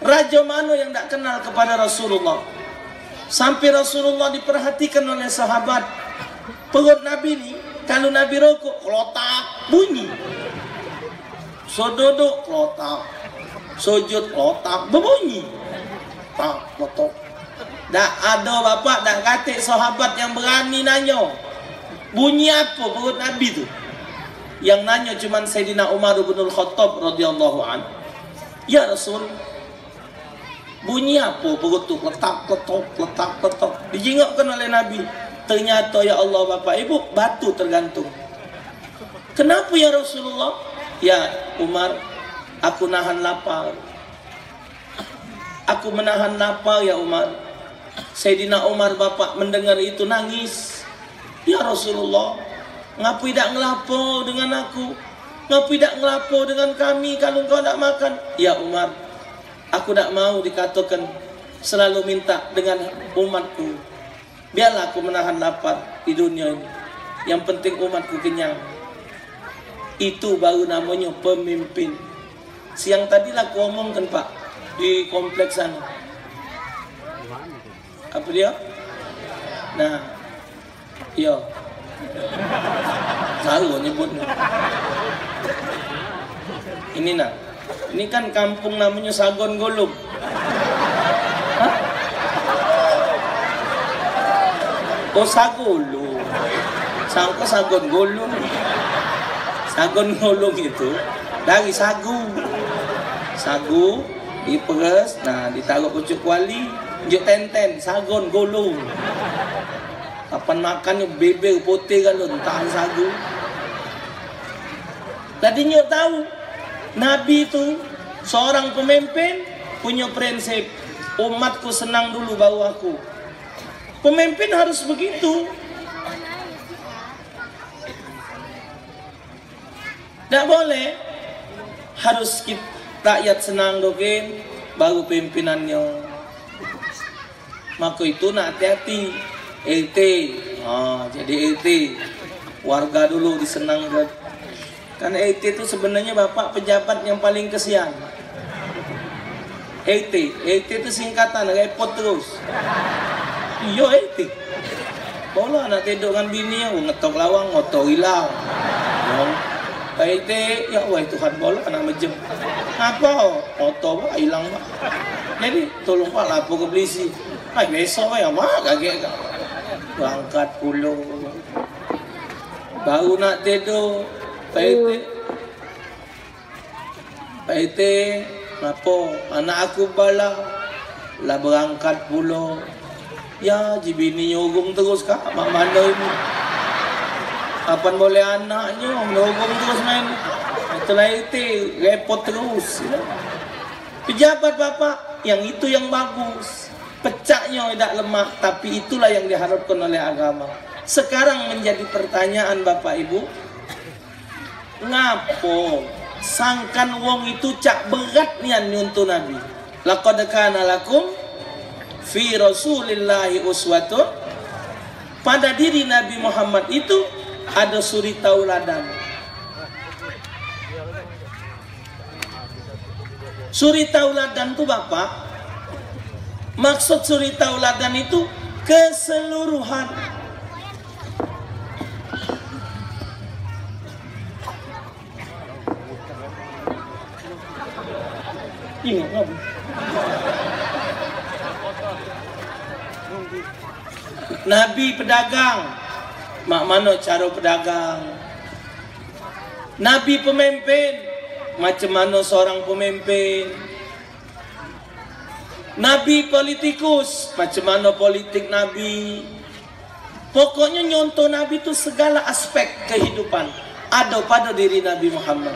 Raja mana yang tak kenal kepada Rasulullah? Sampai Rasulullah diperhatikan oleh sahabat. Perut Nabi ni, kalau Nabi rokok, kelotak, bunyi. So duduk, kelotak. Sujud, kelotak, berbunyi. Tak, kelotak. Tak ada Bapak, tak katik sahabat yang berani nanya. Bunyi apa perut Nabi tu? Yang nanya cuma Sayyidina Umar bin Al-Khattab radhiyallahu anhu. Ya Rasul, bunyi apa perut tu? Letak, letok, letak, letok. Dijingokkan oleh Nabi. Ternyata ya Allah Bapak Ibu, batu tergantung. Kenapa ya Rasulullah? Ya Umar, aku nahan lapar. Aku menahan lapar ya Umar. Sayyidina Umar Bapak mendengar itu nangis. Ya Rasulullah, ngapa tidak ngelapor dengan aku? Ngapa tidak ngelapor dengan kami kalau kau tak makan? Ya Umar, aku tak mau dikatakan selalu minta dengan umatku. Biarlah aku menahan lapar di dunia ini. Yang penting umatku kenyang. Itu baru namanya pemimpin. Siang tadilah aku omongkan Pak di kompleks sana. Apa dia? Nah, iya. Tahu nyebutnya. Ini nak. Ini kan kampung namanya Sagon Golum. Hah? Oh Sagolo. Sangka Sagon Golum. Sagon Golum itu dari sagu. Sagu diperes, nah ditaruh pucuk kuali, juk tenten, Sagon Golum. Kapan makannya beber putih kan tahan sagu. Tadinya tahu Nabi itu seorang pemimpin punya prinsip, umatku senang dulu baru aku. Pemimpin harus begitu. Tak boleh. Harus kita rakyat senang dogen baru pimpinannya. Maka itu nak hati-hati. LT, jadi LT warga dulu disenangkan. Kan LT itu sebenarnya Bapak pejabat yang paling kesian. LT itu singkatan repot terus. Iya LT. Bola nak tidur dengan bini ngetok lawang, ngotor hilang. LT, ya wah Tuhan bola kena mejem. Apa? Ngotor hilang Pak. Jadi tolong Pak lapor ke polisi. Besok ya Pak kaget kan. Berangkat pulau baru nak tidur Pak apa anak aku bala lah berangkat pulau ya jibini nyogong terus kak mak mana ini kapan boleh anaknya nyogong terus main itulah itu repot terus ya. Pejabat Bapak yang itu yang bagus, pecahnya tidak lemah, tapi itulah yang diharapkan oleh agama. Sekarang menjadi pertanyaan Bapak Ibu, ngapo sangkan wong itu cak berat nian nyuntuh Nabi. Laqad kana lakum fi Rasulillahi uswatun. Pada diri Nabi Muhammad itu ada suri tauladan. Suri tauladan itu Bapak, maksud suri tauladan itu keseluruhan. Ini ngapa? Nabi pedagang, mak mano cara pedagang. Nabi pemimpin, macam mana seorang pemimpin. Nabi politikus, macam mana politik Nabi. Pokoknya nyontoh Nabi itu segala aspek kehidupan ada pada diri Nabi Muhammad.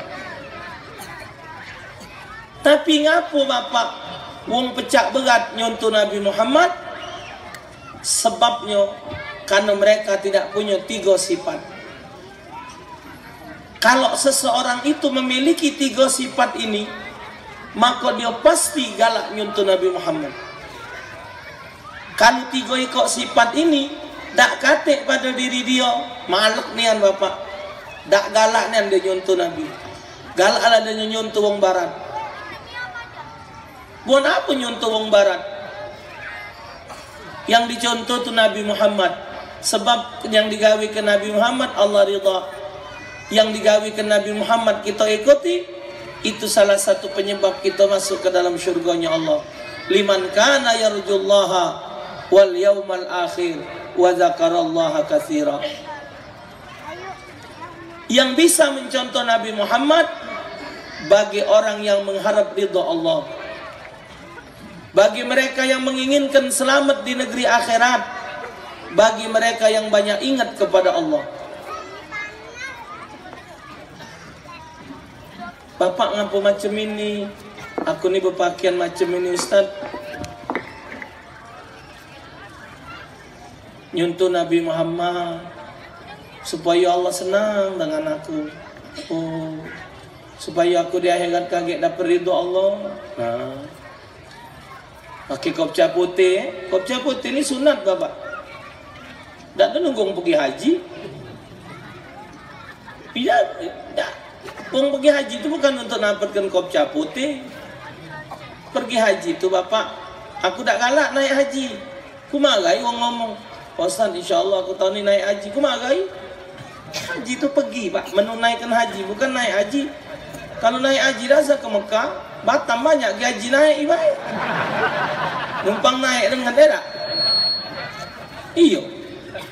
Tapi ngapo Bapak wong pecah berat nyontoh Nabi Muhammad? Sebabnya karena mereka tidak punya 3 sifat. Kalau seseorang itu memiliki 3 sifat ini, maka dia pasti galak nyontoh Nabi Muhammad. Kalau 3 ikut sifat ini dak katik pada diri dia, malek nian Bapak. Dak galak nian dia nyontoh Nabi. Galak lah dia nyontoh wong barat. Buat apa nyontoh wong barat? Yang dicontoh tu Nabi Muhammad. Sebab yang digawe ke Nabi Muhammad Allah ridha. Yang digawe ke Nabi Muhammad kita ikuti, itu salah satu penyebab kita masuk ke dalam syurganya Allah. Liman kana yarjullaha wal yaumal akhir wa dzakarallaha katsira. Yang bisa mencontoh Nabi Muhammad bagi orang yang mengharap ridha Allah, bagi mereka yang menginginkan selamat di negeri akhirat, bagi mereka yang banyak ingat kepada Allah. Bapak ngapa macam ini? Aku ni berpakaian macam ini Ustaz. Nyuntuh Nabi Muhammad supaya Allah senang dengan aku. Oh, supaya aku di akhirat kaget dapat ridho Allah. Nah, pakai kopca putih. Kopca putih ni sunat Bapak. Tak ada nunggu pergi haji. Tidak. Orang pergi haji itu bukan untuk dapatkan kopca putih. Pergi haji itu Bapak, aku tak galak naik haji. Ku marai orang ngomong, Ustaz insyaAllah aku tahun ni naik haji. Ku marai. Haji itu pergi Pak, menunaikan haji, bukan naik haji. Kalau naik haji rasa ke Mekah, Batam banyak gaji naik ibarat. Numpang naik dengan dia. Iyo.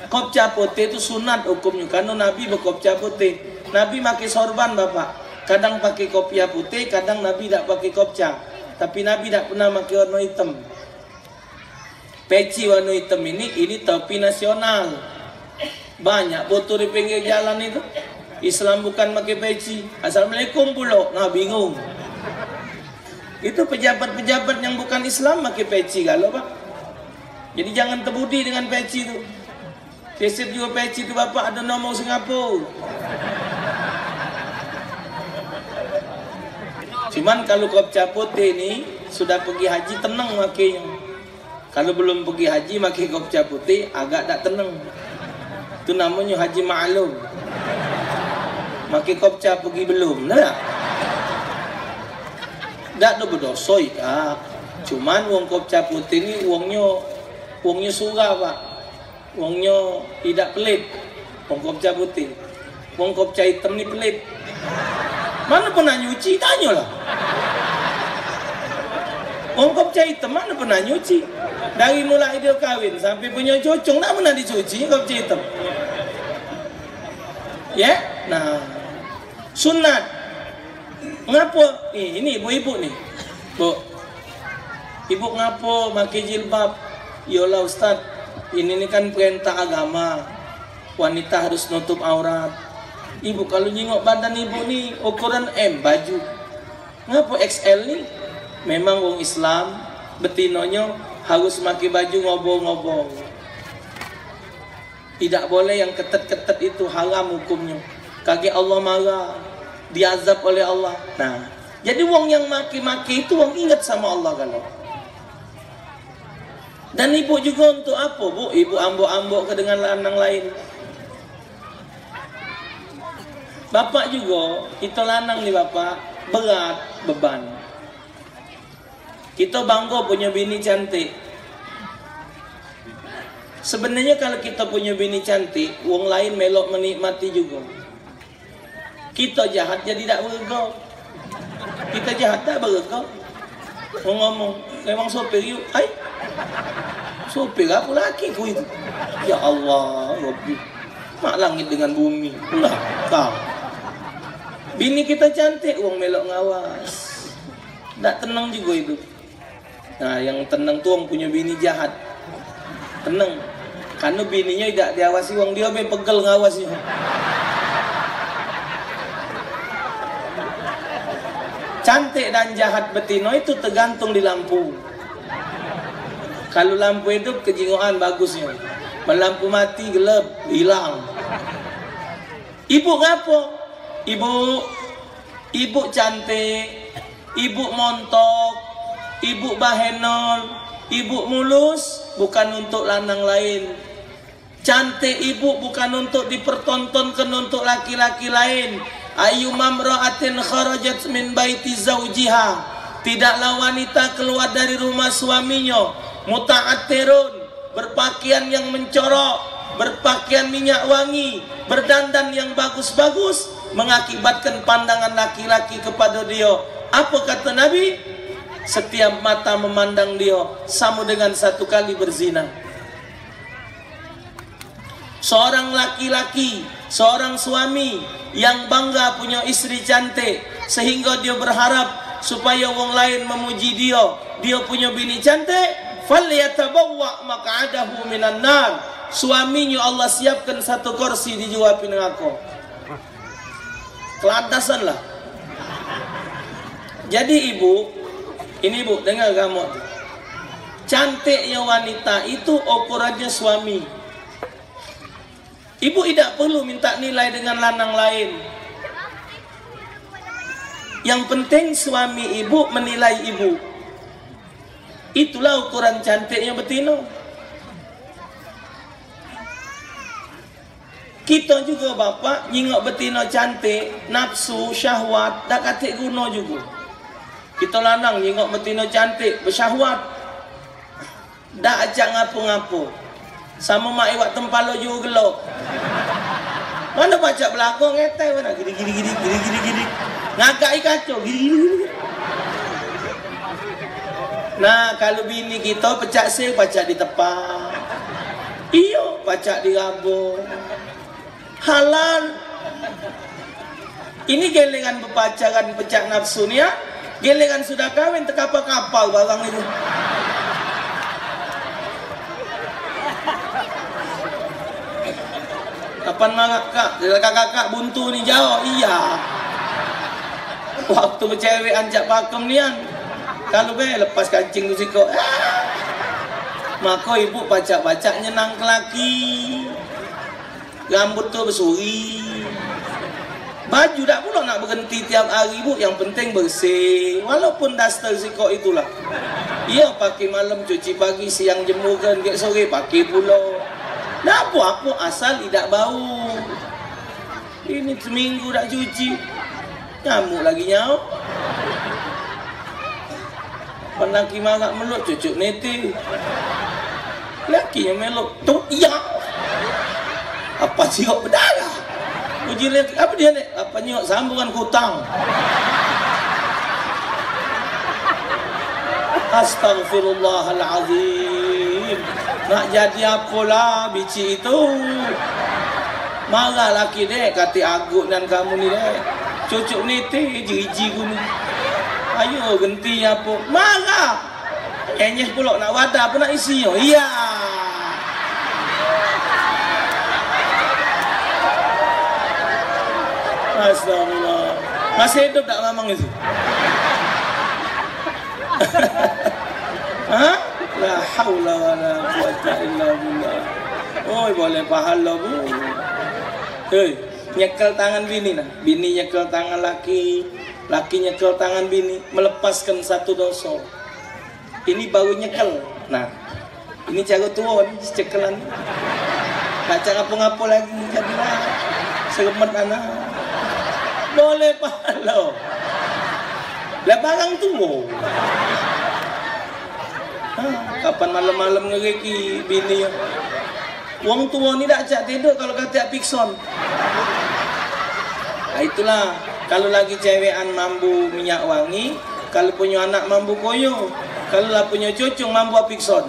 Kopca putih itu sunat hukumnya. Karena Nabi berkopca putih. Nabi pakai sorban Bapak. Kadang pakai kopiah putih, kadang Nabi tak pakai kopca. Tapi Nabi tak pernah pakai warna hitam. Peci warna hitam ini topi nasional. Banyak foto di pinggir jalan itu. Islam bukan pakai peci. Assalamualaikum pula. Nah bingung. Itu pejabat-pejabat yang bukan Islam pakai peci kalau Pak. Jadi jangan terbudi dengan peci itu. Keset juga peci itu Bapak ada nomor Singapura. Cuman kalau kopca putih ni sudah pergi haji tenang makanya. Kalau belum pergi haji pakai kopca putih agak tak tenang. Itu namanya haji ma'lum. Pakai kopca pergi belum, nah. Tak ada berdosa ya. Cuman wong kopca putih ni wongnya surah Pak. Wongnya tidak pelit. Wong kopca putih. Wong kopca hitam ni pelit. Mana pernah nyuci? Tanyalah. Wong kopca hitam mana pernah nyuci? Dari mulai dia kahwin sampai punya cocong tak pernah dicuci kopca hitam. Ya? Nah, sunat. Ngapa? Ini ibu-ibu nih. Bu. Ibu ngapa pakai jilbab? Yolah Ustaz, ini kan perintah agama. Wanita harus nutup aurat. Ibu kalau nyingok badan ibu nih ukuran M baju. Ngapa XL nih? Memang wong Islam betinonya harus pakai baju ngobong-ngobong. Tidak boleh yang ketat-ketat itu, haram hukumnya. Kaki Allah marah, diazab oleh Allah. Nah, jadi wong yang maki-maki itu wong ingat sama Allah kalau. Dan ibu juga untuk apa, Bu? Ibu ambok-ambok ke dengan lanang lain. Bapak juga, kita lanang nih bapak, berat beban. Kita bangga punya bini cantik. Sebenarnya kalau kita punya bini cantik, wong lain melok menikmati juga. Kita jahat jadi tak bergau. Kita jahat tak bergau. Ngomong, memang sopir yuk. Hai, sopir aku laki ku itu. Ya Allah, Rabbi. Mak langit dengan bumi. Lah, kau. Bini kita cantik, wong melok ngawas. Tak tenang juga hidup. Nah, yang tenang tuh wong punya bini jahat. Tenang. Karena bininya tidak diawasi, wong dia pegel ngawasi. Cantik dan jahat betino itu tergantung di lampu. Kalau lampu hidup kejingoan bagusnya. Lampu mati gelap, hilang. Ibu ngapo? Ibu cantik, ibu montok, ibu bahenol, ibu mulus, bukan untuk lanang lain. Cantik ibu bukan untuk dipertontonkan untuk laki-laki lain. Ayu mamra'atin kharajat min baiti zawjiha. Tidaklah wanita keluar dari rumah suaminya muta'attirun, berpakaian yang mencorok, berpakaian minyak wangi, berdandan yang bagus-bagus, mengakibatkan pandangan laki-laki kepada dia. Apa kata Nabi? Setiap mata memandang dia sama dengan satu kali berzina. Seorang laki-laki, seorang suami yang bangga punya istri cantik, sehingga dia berharap supaya wong lain memuji dia, dia punya bini cantik, falyatabawwa maq'adahu minan nar. Suaminya Allah siapkan satu kursi di jiwa neraka. Kelantasan lah. Jadi ibu, ini bu, dengar kamu. Cantiknya wanita itu ukurannya suami. Ibu tidak perlu minta nilai dengan lanang lain. Yang penting suami ibu menilai ibu. Itulah ukuran cantiknya betina. Kita juga bapak nyingok betina cantik, nafsu, syahwat, dak katik guna juga. Kita lanang nyingok betina cantik, bersyahwat, dak ajak ngapo-ngapo. Sama mak iwak tempalo juga gelok. Mana baca belakang ngetai mana gini. Ngagai kacau gini. Nah, kalau bini kita pecak sel, pacak di tepak. Iyo, pacak di rabung. Halal. Ini gelengan berpacaran pecak nafsu ni ya. Gelengan sudah kawin terkapal-kapal barang itu. Kapan marah kak? Kakak buntu ni jauh. Iya. Waktu bercewek anjak pakem ni kan. Kalau lepas kancing tu siko. Maka ibu pacak-pacak nyenang ke laki. Rambut tu bersuri. Baju tak pula nak berhenti tiap hari bu. Yang penting bersih. Walaupun daster siko itulah. Ia pakai malam cuci pagi, siang jemurkan, ke sore pakai pula. Nak apa asal tidak bau. Ini seminggu tak cuci. Nyamuk lagi nyau. Penaki marah meluk cucuk neti. Lakinya meluk tu iya. Apa siok berdarah? Uji lagi apa dia ni? Apa nyok sambungan kutang. Astaghfirullahalazim. Nak jadi apalah bici itu? Marah laki dek kata agut dan kamu ni dek. Cucuk neti jiji ku ni. Ayo ganti apa? Marah. Enyes pula nak wadah apa nak isinya? Iya. Astagfirullah. Masih hidup tak mamang itu? Ha? La haula wa la quwwata illa billah. Oh, boleh pahala bu. Hei, nyekel tangan bini nah. Bini nyekel tangan laki, laki nyekel tangan bini, melepaskan satu dosa. Ini baru nyekel. Nah, ini cara tua nih, cekelan. Tak cara apa-apa lagi, jadilah seremet anak. Boleh pahala. Lah barang tua. Kapan malam-malam ngereki bini. Wong tua ni tak cak tidur kalau kata pikson. Nah, itulah kalau lagi cewekan mambu minyak wangi, kalau punya anak mambu koyo, kalau lah punya cucu mambu pikson.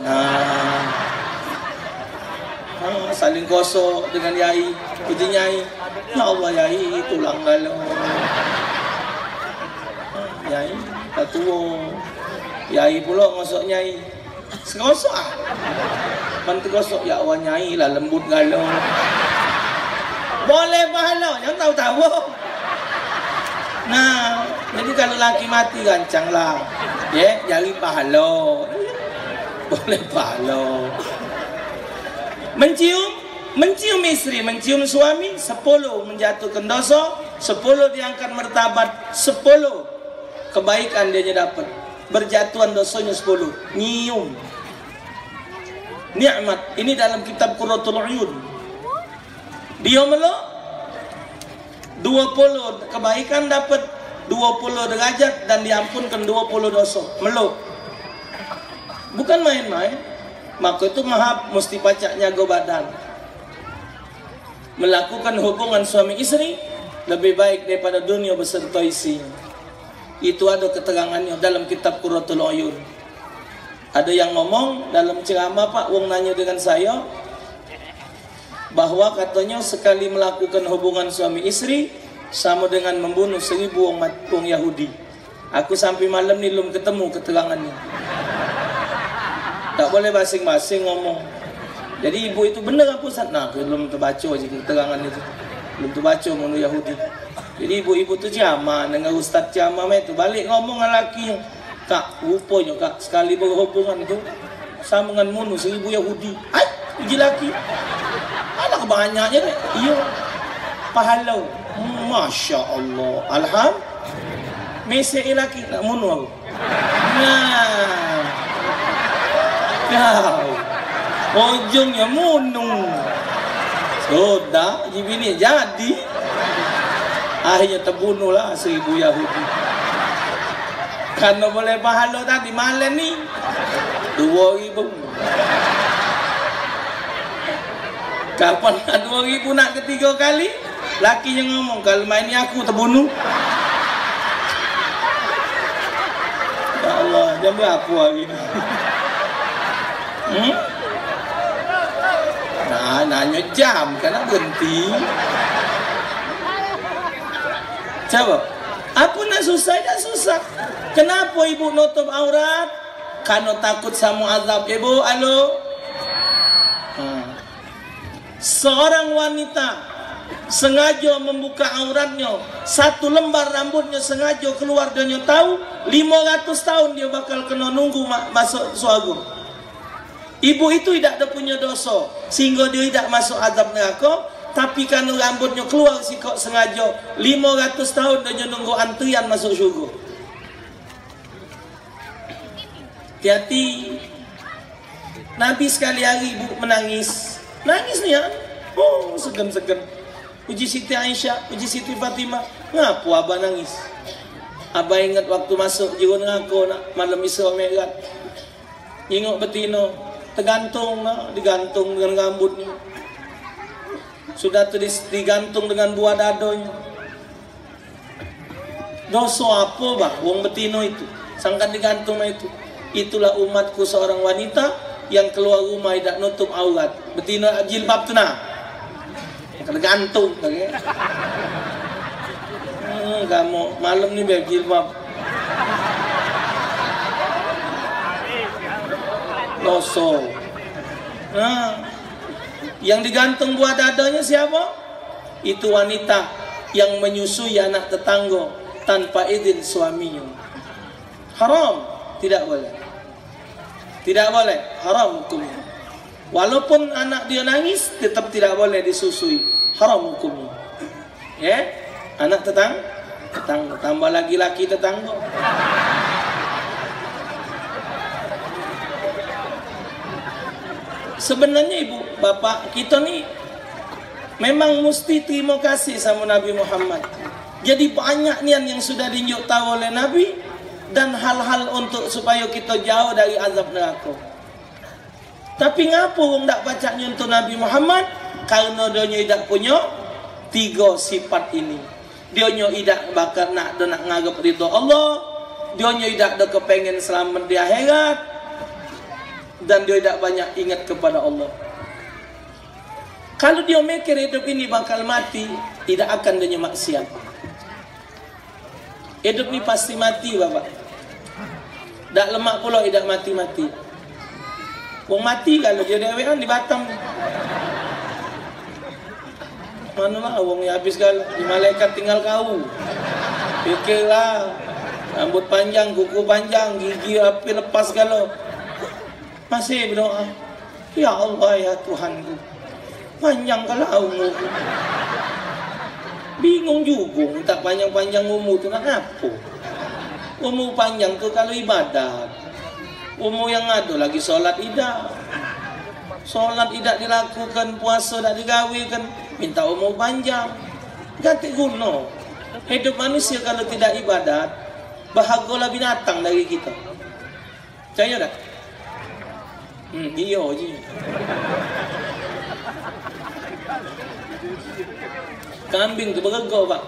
Saling kosok dengan yai, puji nyai. Ya Allah yai tulang galau. Yai tak tua. Yai pula ngosok nyai. Sekosok ah. Bantu gosok ya Allah nyai lah lembut galau. Boleh pahala, jangan tahu-tahu. Nah, jadi kalau laki mati gancang lah. Ya, jari pahala. Boleh pahala. Mencium istri, mencium suami, 10 menjatuhkan dosa, 10 diangkat martabat, 10 kebaikan dia dapat. Berjatuhan dosanya 10. Nyium. Nikmat. Ini dalam kitab Qurratul Uyun. Dia melok 20 kebaikan dapat 20 derajat dan diampunkan 20 dosa. Melok. Bukan main-main. Maka itu mahab mesti pacak nyaga badan. Melakukan hubungan suami istri lebih baik daripada dunia beserta isinya. Itu ada keterangannya dalam kitab Qurratul Uyun. Ada yang ngomong dalam ceramah, Pak, wong nanya dengan saya bahwa katanya sekali melakukan hubungan suami istri sama dengan membunuh 1000 wong Yahudi. Aku sampai malam ni belum ketemu keterangannya. Tak boleh basing-basing ngomong. Jadi ibu itu benar apa Ustaz? Nah, belum terbaca je keterangan itu. Belum terbaca membunuh Yahudi. Jadi ibu-ibu tu ceramah dengan ustaz ceramah tu balik ngomong dengan lelaki, Kak, rupanya Kak sekali berhubungan itu sama dengan bunuh 1000 Yahudi. Ai, uji lelaki. Anak banyaknya deh. Iya. Pahala. Masya Allah. Alhamdulillah. Mesej lelaki nak bunuh aku. Nah. Kau. Ujungnya bunuh. Sudah, bini jadi. Akhirnya terbunuhlah 1000 Yahudi. Karena boleh pahala tadi malam ni 2000. Kapan 2000 nak ketiga kali? Laki yang ngomong kalau main ni aku terbunuh. Ya Allah, jam berapa hari ni? Nah, nanya jam kan nak berhenti. Jawab. Apa nak susah? Tak susah. Kenapa ibu nutup aurat? Karena takut sama azab ibu. Halo. Seorang wanita sengaja membuka auratnya, 1 lembar rambutnya sengaja keluarganya tahu, 500 tahun dia bakal kena nunggu masuk surga. Ibu itu tidak ada punya dosa sehingga dia tidak masuk azab neraka. Tapi kan rambutnya keluar sikok sengaja 500 tahun dia nunggu antrian masuk syurga. Hati-hati. Nabi sekali hari ibu menangis. Nangis ni ya. Oh, segan-segan. Puji Siti Aisyah, puji Siti Fatimah. Ngapa abah nangis? Abah ingat waktu masuk jiwa neraka nak malam Isra Mi'raj. Nyingok betina, tergantung nak, digantung dengan rambutnya. Sudah digantung dengan buah dadonya. Dosa apa bah wong betino itu? Sangkan digantung itu. Itulah umatku seorang wanita yang keluar rumah tidak nutup aurat. Betino jilbab tu nah. Kena gantung kan. Kamu malam ni biar jilbab. Dosa. Yang digantung buah dadanya siapa? Itu wanita yang menyusui anak tetangga tanpa izin suaminya. Haram, tidak boleh. Tidak boleh, haram hukumnya. Walaupun anak dia nangis, tetap tidak boleh disusui. Haram hukumnya. Ya, anak tetangga, tambah lagi laki tetangga. Sebenarnya ibu, bapak kita nih memang mesti terima kasih sama Nabi Muhammad. Jadi banyak nian yang sudah diunjuk tahu oleh Nabi dan hal-hal untuk supaya kita jauh dari azab neraka. Tapi ngapa wong tak baca nyuntuh Nabi Muhammad? Karena dia tidak punya 3 sifat ini. Dia tidak bakal nak ngarep ridho Allah, dia tidak ada kepengen selamat di akhirat, dan dia tidak banyak ingat kepada Allah. Kalau dia mikir hidup ini bakal mati, tidak akan dia maksiat. Hidup ini pasti mati, bapak. Tak lemak pula tidak mati-mati. Wong mati kalau dia dewean di Batam. Mana lah wong ya habis kalau di malaikat tinggal kau. Pikirlah, rambut panjang, kuku panjang, gigi api lepas kalau. Masih berdoa, ya Allah ya Tuhanku, panjang kalau umur. Bingung juga, tak panjang-panjang umur tu nak apa? Umur panjang tu kalau ibadat. Umur yang ada lagi solat tidak. Solat tidak dilakukan, puasa tidak digawikan, minta umur panjang. Ganti guna. Hidup manusia kalau tidak ibadat, bahagialah binatang dari kita. Percaya tak? Iya je. Kambing tu bergegau pak,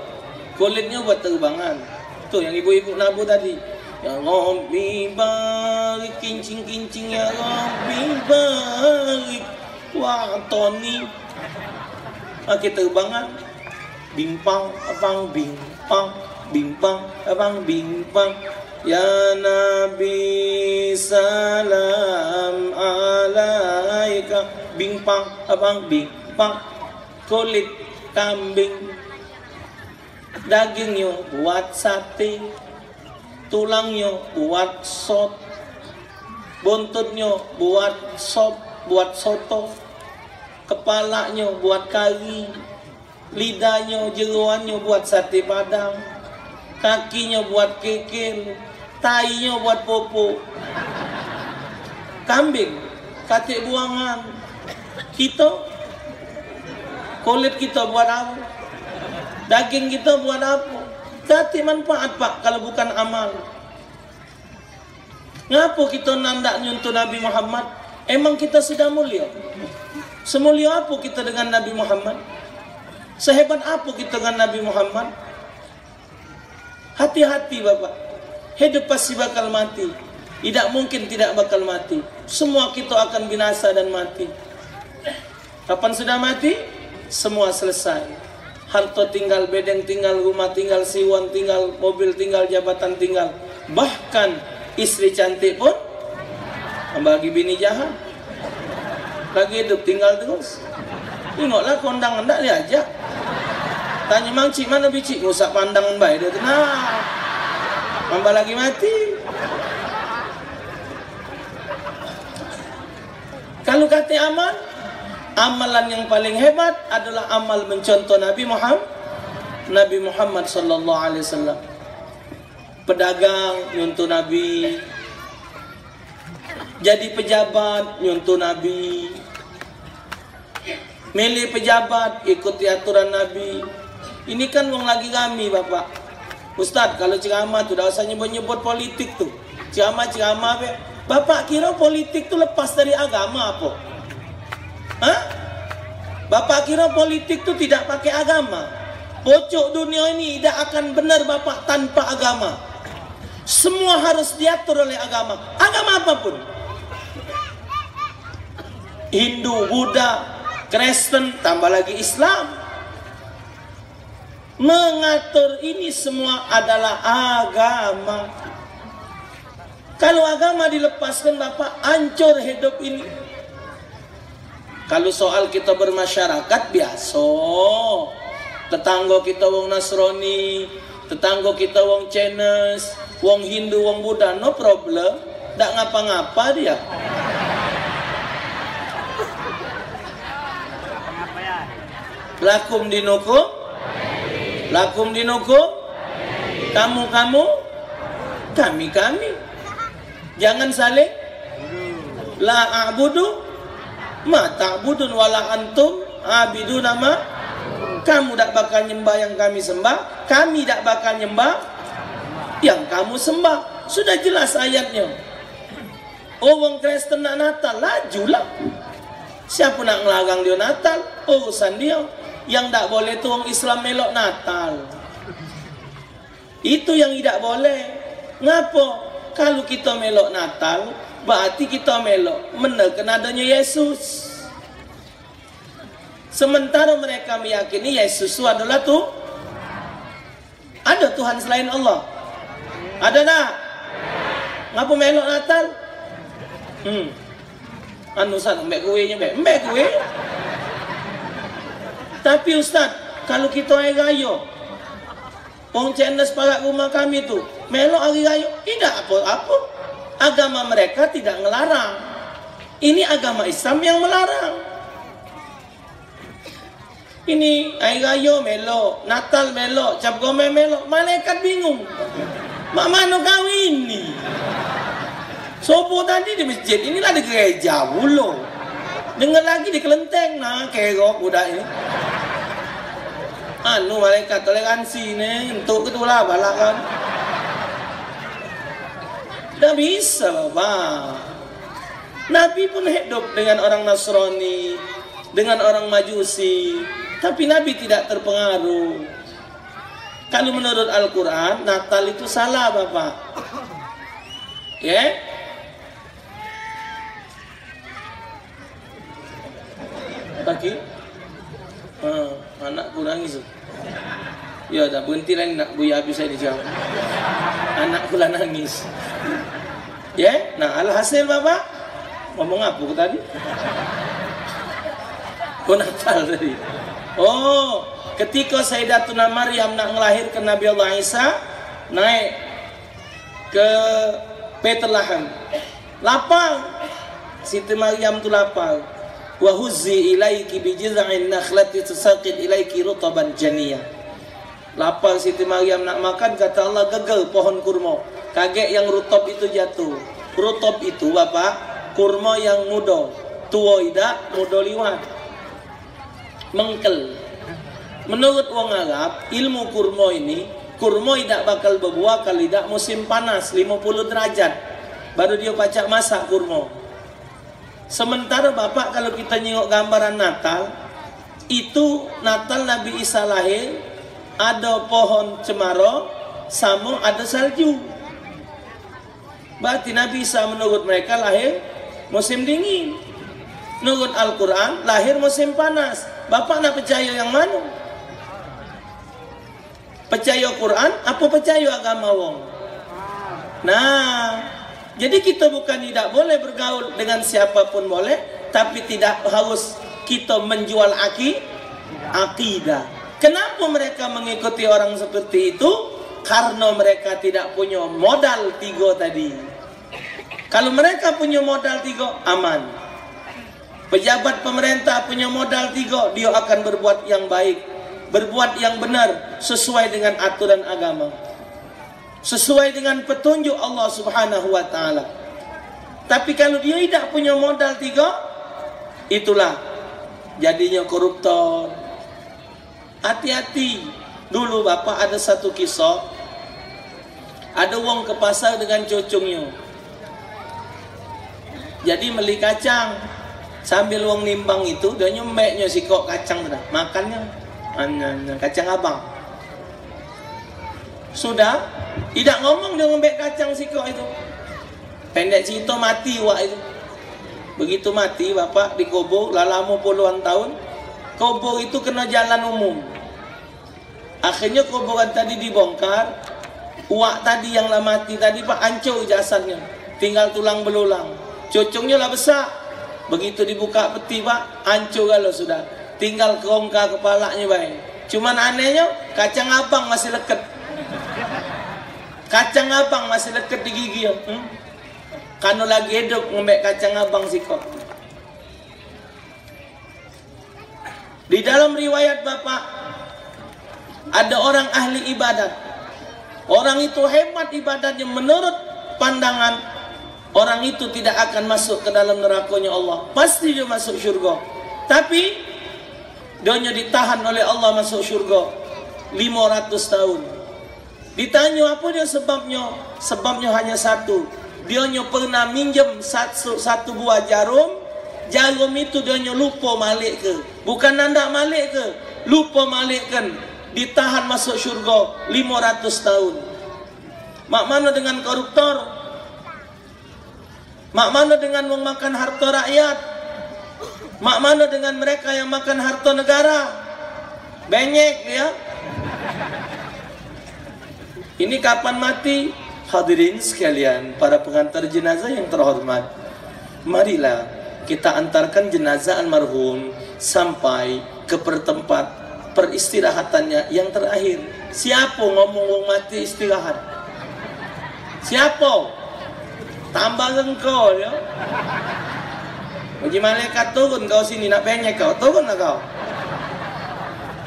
kulitnya buat terbangan. Tu yang ibu-ibu nabu tadi. Ya Rabbi barik, kincing-kincing ya Rabbi barik, wa'toni. Kita terbangan. Bimpang abang bimpang, bimpang abang bimpang. Ya Nabi salam alaika. Bimpang abang bimpang. Kulit kambing, dagingnya buat sate, tulangnya buat sop, buntutnya buat sop, buat soto, kepalanya buat kari, lidahnya, jeroannya buat sate padang, kakinya buat kekil, tainya buat popo. Kambing katik buangan. Kita kulit kita buat apa? Daging kita buat apa? Kati manfaat pak kalau bukan amal. Ngapa kita nandak nyuntuh Nabi Muhammad? Emang kita sudah mulia? Semulia apa kita dengan Nabi Muhammad? Sehebat apa kita dengan Nabi Muhammad? Hati-hati bapak. Hidup pasti bakal mati. Tidak mungkin tidak bakal mati. Semua kita akan binasa dan mati. Kapan sudah mati? Semua selesai. Harta tinggal, bedeng tinggal, rumah tinggal, siwan tinggal, mobil tinggal, jabatan tinggal. Bahkan istri cantik pun bagi bini jahat. Lagi hidup tinggal terus. Tengoklah kondangan tak diajak. Tanya mang cik mana bicik, ngusak pandangan baik dia tenang. Tambah lagi mati. Kalau kata amal, amalan yang paling hebat adalah amal mencontoh Nabi Muhammad sallallahu alaihi wasallam. Pedagang nyontoh Nabi, jadi pejabat nyontoh Nabi, milih pejabat ikuti aturan Nabi. Ini kan wong lagi kami bapak. Ustaz kalau ceramah tu dah usah nyebut-nyebut politik tu. Ceramah be. Bapak kira politik tu lepas dari agama apa? Hah? Bapak kira politik tu tidak pakai agama? Pojok dunia ini tidak akan benar bapak tanpa agama. Semua harus diatur oleh agama. Agama apapun. Hindu, Buddha, Kristen, tambah lagi Islam. Mengatur ini semua adalah agama. Kalau agama dilepaskan bapak, hancur hidup ini. Kalau soal kita bermasyarakat biasa, tetangga kita wong Nasrani, tetangga kita wong Chinese, wong Hindu, wong Buddha, no problem, tak ngapa-ngapa dia. Lakum dinukum, lakum dinukum, kamu-kamu, kami-kami. Jangan saling la a'budu ma ta'budun wala antum abidun nama. Kamu tak bakal nyembah yang kami sembah, kami tak bakal nyembah yang kamu sembah. Sudah jelas ayatnya. Orang Kristen nak Natal, lajulah. Siapa nak ngelarang dia Natal? Urusan dia. Yang tak boleh tu orang Islam melok Natal. Itu yang tidak boleh. Ngapa? Kalau kita melok Natal, berarti kita melok menekan adanya Yesus. Sementara mereka meyakini Yesus itu adalah tu. Ada Tuhan selain Allah? Ada tak? Ngapa melok Natal? Anu Ustaz, mbak kuenya, mbak kue. Tapi Ustaz, kalau kita hari raya, orang Cina sepakat rumah kami tu melok hari raya, tidak apa-apa. Agama mereka tidak melarang. Ini agama Islam yang melarang. Ini hari raya melok, Natal melok, Cap Gomeh melok. Malaikat bingung. Mak mana kau ini? Sopo tadi di masjid, inilah di gereja pula. Dengar lagi di kelenteng, nah kerok budak ini. Anu malaikat toleransi ni, untuk ketulah balak kan. Dah bisa Bapak. Nabi pun hidup dengan orang Nasrani, dengan orang Majusi, tapi Nabi tidak terpengaruh. Kalau menurut Al-Quran, Natal itu salah Bapak. Ya? Lagi? Anakku nangis. Ya dah berhenti lah nak buya habis saya dijawab. Anakku lah nangis. Ya? Nah, alhasil Bapak ngomong apa aku tadi? Oh, Natal tadi. Oh, ketika Sayyidatuna Maryam nak melahirkan Nabi Allah Isa, naik ke Bethlehem. Lapang. Siti Maryam tu lapang. Wa huzzi ilaiki bi jiz'in nakhlati tusaqit ilaiki rutaban janiyah. Lapang Siti Maryam nak makan, kata Allah gagal pohon kurma. Kaget yang rutab itu jatuh. Rutab itu Bapak, kurma yang muda. Tua tidak, muda liwat. Mengkel. Menurut orang Arab, ilmu kurma ini, kurma tidak bakal berbuah kalau tidak musim panas 50 derajat. Baru dia pacak masak kurma. Sementara Bapak kalau kita nyengok gambaran Natal, itu Natal Nabi Isa lahir, ada pohon cemara, sama ada salju. Berarti Nabi Isa menurut mereka lahir musim dingin. Menurut Al-Quran lahir musim panas. Bapak nak percaya yang mana? Percaya Quran apa percaya agama wong? Nah, jadi kita bukan tidak boleh bergaul dengan siapapun boleh, tapi tidak harus kita menjual akidah. Kenapa mereka mengikuti orang seperti itu? Karena mereka tidak punya modal 3 tadi. Kalau mereka punya modal 3, aman. Pejabat pemerintah punya modal 3, dia akan berbuat yang baik, berbuat yang benar sesuai dengan aturan agama, sesuai dengan petunjuk Allah Subhanahu wa taala. Tapi kalau dia tidak punya modal 3, itulah jadinya koruptor. Hati-hati. Dulu Bapak ada satu kisah, ada wong ke pasar dengan cocongnya. Jadi beli kacang, sambil wong nimbang itu dia nyembeknya sikok kacang dah, makannya kacang abang. Sudah tidak ngomong dia ngembek kacang sikok itu. Pendek cerita mati wak itu. Begitu mati Bapak dikubur lama puluhan tahun. Kubur itu kena jalan umum. Akhirnya kuburan tadi dibongkar. Wak tadi yang lah mati tadi Pak hancur jasadnya, tinggal tulang belulang. Cocongnya lah besar. Begitu dibuka peti Pak, hancur kalau sudah. Tinggal kerongka kepalanya baik. Cuman anehnya kacang abang masih leket. Kacang abang masih leket di gigi. Karena lagi hidup ngembek kacang abang sikok. Di dalam riwayat Bapak, ada orang ahli ibadat. Orang itu hebat ibadatnya, menurut pandangan orang itu tidak akan masuk ke dalam nerakanya Allah. Pasti dia masuk surga. Tapi dia ditahan oleh Allah masuk surga 500 tahun. Ditanya apa dia sebabnya? Sebabnya hanya satu. Dia pernah minjem satu buah jarum. Jarum itu dia lupa malik ke. Bukan nanda malik ke. Lupa malik kan. Ditahan masuk surga 500 tahun. Mak mana dengan koruptor? Mak mana dengan memakan harta rakyat? Mak mana dengan mereka yang makan harta negara? Benyek dia. Ini kapan mati? Hadirin sekalian, para pengantar jenazah yang terhormat, marilah kita antarkan jenazah almarhum sampai ke tempat peristirahatannya yang terakhir. Siapa ngomong wong mati istirahat? Siapa? Tambah engkau ya. Uji malaikat turun kau sini nak penyek kau, turun lah kau.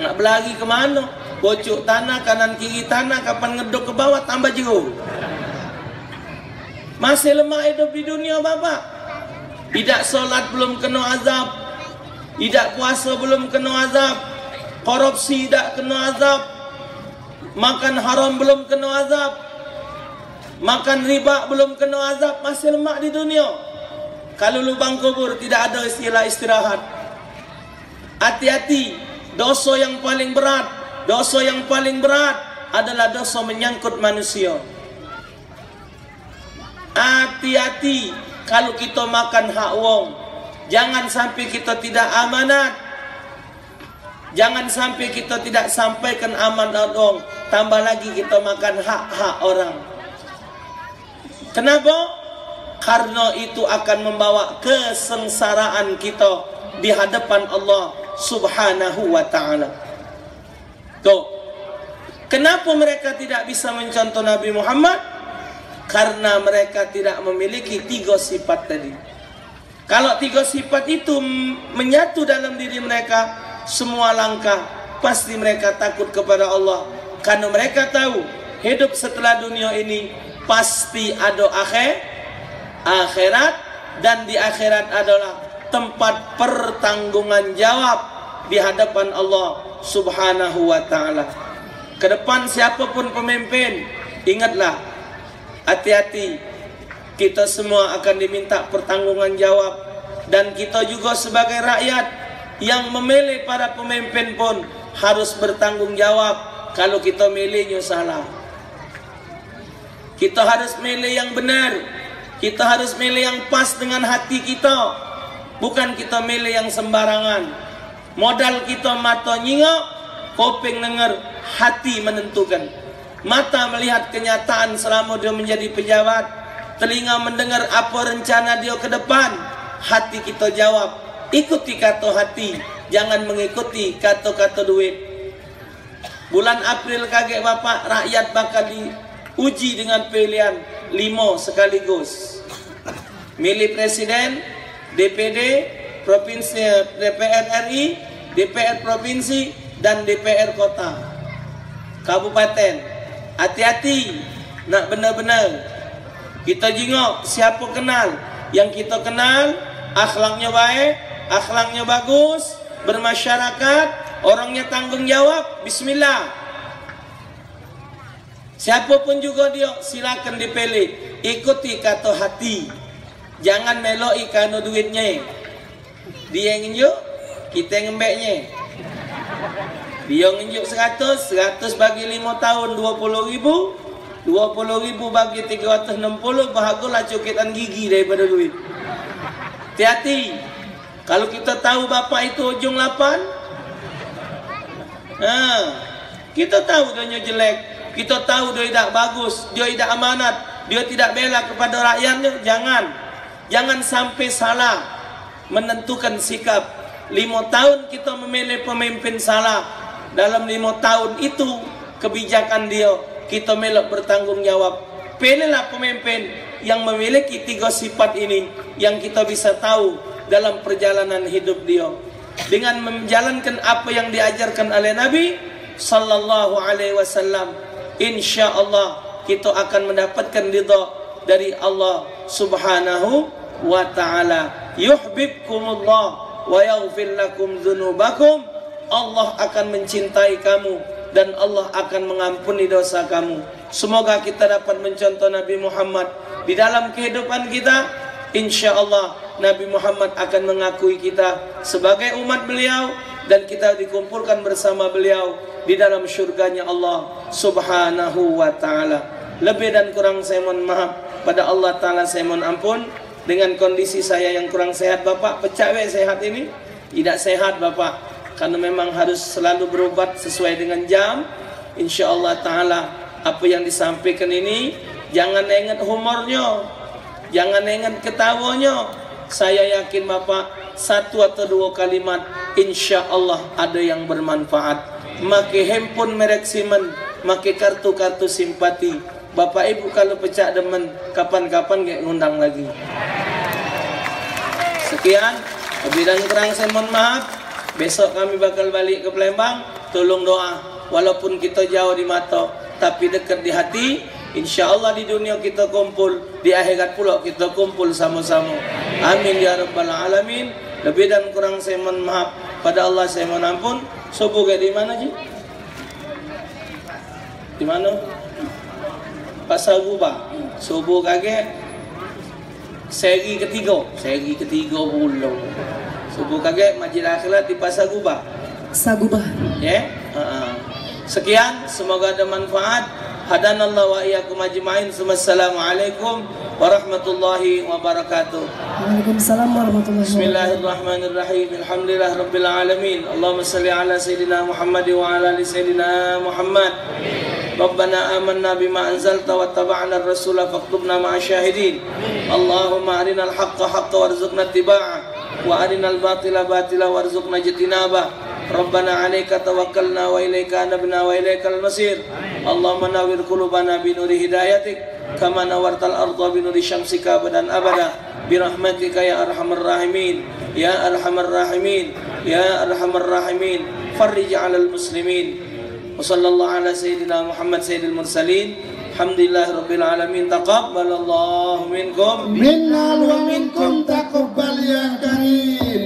Nak berlari ke mana? Bocok tanah kanan kiri tanah, kapan ngedok ke bawah tambah jeruk. Masih lemah hidup di dunia Bapak. Tidak solat belum kena azab. Tidak puasa belum kena azab. Korupsi tidak kena azab. Makan haram belum kena azab. Makan riba belum kena azab. Masih lemah di dunia. Kalau lubang kubur tidak ada istilah istirahat. Hati-hati. Dosa yang paling berat. Dosa yang paling berat adalah dosa menyangkut manusia. Hati-hati kalau kita makan hak wong. Jangan sampai kita tidak amanat. Jangan sampai kita tidak sampaikan amanat wong. Tambah lagi kita makan hak-hak orang. Kenapa? Karena itu akan membawa kesengsaraan kita di hadapan Allah Subhanahu wa ta'ala. Tuh. Kenapa mereka tidak bisa mencontoh Nabi Muhammad? Karena mereka tidak memiliki 3 sifat tadi. Kalau 3 sifat itu menyatu dalam diri mereka, semua langkah pasti mereka takut kepada Allah. Karena mereka tahu hidup setelah dunia ini pasti ada akhirat, dan di akhirat adalah tempat pertanggungan jawab di hadapan Allah Subhanahu wa ta'ala. Kedepan siapapun pemimpin, ingatlah, hati-hati, kita semua akan diminta pertanggungan jawab. Dan kita juga sebagai rakyat yang memilih para pemimpin pun harus bertanggung jawab kalau kita milihnya salah. Kita harus milih yang benar. Kita harus milih yang pas dengan hati kita. Bukan kita milih yang sembarangan. Modal kita mata nyingok, kuping denger, hati menentukan. Mata melihat kenyataan selama dia menjadi pejabat, telinga mendengar apa rencana dia ke depan, hati kita jawab. Ikuti kata hati, jangan mengikuti kata-kata duit. Bulan April kaget Bapak, rakyat bakal diuji dengan pilihan 5 sekaligus. Milih presiden, DPD, provinsi, DPR RI, DPR provinsi, dan DPR kota, kabupaten. Hati-hati, nak benar-benar kita jengok siapa kenal. Yang kita kenal akhlaknya baik, akhlaknya bagus, bermasyarakat, orangnya tanggung jawab, bismillah. Siapapun juga dia silakan dipilih. Ikuti kata hati, jangan meloi karena duitnya. Dia nginjuk, kita ngembeknya. Dia nginjuk 100 bagi 5 tahun 20.000, 20.000 bagi 360, bahagialah coketan gigi daripada duit. Hati-hati. Kalau kita tahu Bapak itu ujung 8, kita tahu dia jelek, kita tahu dia tidak bagus, dia tidak amanat, dia tidak bela kepada rakyatnya. Jangan sampai salah menentukan sikap. 5 tahun kita memilih pemimpin salah. Dalam 5 tahun itu kebijakan dia, kita melok bertanggung jawab. Pilihlah pemimpin yang memiliki 3 sifat ini, yang kita bisa tahu dalam perjalanan hidup dia. dengan menjalankan apa yang diajarkan oleh Nabi sallallahu alaihi wasallam, insyaallah kita akan mendapatkan ridha dari Allah Subhanahu wa taala. Yuhibbukumullah wa yaghfir lakum dzunubakum. Allah akan mencintai kamu dan Allah akan mengampuni dosa kamu. Semoga kita dapat mencontoh Nabi Muhammad di dalam kehidupan kita. Insyaallah Nabi Muhammad akan mengakui kita sebagai umat beliau dan kita dikumpulkan bersama beliau di dalam syurganya Allah Subhanahu wa taala. Lebih dan kurang saya mohon maaf pada Allah taala, saya mohon ampun dengan kondisi saya yang kurang sehat. Bapak pecah sehat ini? Tidak sehat Bapak, karena memang harus selalu berobat sesuai dengan jam. Insyaallah taala apa yang disampaikan ini jangan ingat humornya, jangan ingat ketawanya. Saya yakin Bapak satu atau dua kalimat insyaallah ada yang bermanfaat. Make handphone merek Siemens, make kartu-kartu simpati. Bapak Ibu kalau pecah demen, kapan-kapan kayak ngundang lagi. Sekian, lebih dan kurang saya mohon maaf. Besok kami bakal balik ke Palembang. Tolong doa, walaupun kita jauh di mata tapi dekat di hati. InsyaAllah di dunia kita kumpul, di akhirat pula kita kumpul sama-sama. Amin ya rabbal alamin. Lebih dan kurang saya mohon maaf pada Allah, saya mohon ampun. Subuh kayak di mana Ji? Di mana? Pasar Gubah. Subuh kaget seri ketiga pulang. Subuh kaget Masjid Akhirat di Pasar Gubah. Sagubah. Ya. Sekian, semoga ada manfaat. Hadanallahu wa iyyakum ajmain. Assalamualaikum warahmatullahi wabarakatuh. Waalaikumsalam warahmatullahi wabarakatuh. Bismillahirrahmanirrahim. Alhamdulillah rabbil alamin. Allahumma salli ala sayyidina Muhammad wa ala ali sayyidina Muhammad. Rabbana amanna bima anzalta wa taba'na ar-rasula faktubna ma'asyahidin. Allahumma arinal haqqa haqqa warzuqna ittiba'ah wa arinal batila batila warzuqna ijtinabah. Rabbana 'alaika tawakkalna wa ilaika anabna wa ilaikal masir. Allahumma nawwir qulubana bi nuri hidayatik kama nawartal arda bi nuri syamsika abadan abada bi rahmatika ya arhamar rahimin ya arhamar rahimin ya arhamar rahimin. Farrij 'alal muslimin. Wa sallallahu ala sayyidina Muhammad sayyidil mursalin. Alhamdulillahirabbil alamin. Taqabbalallahu minkum minnal wa minkum taqabbal ya karim.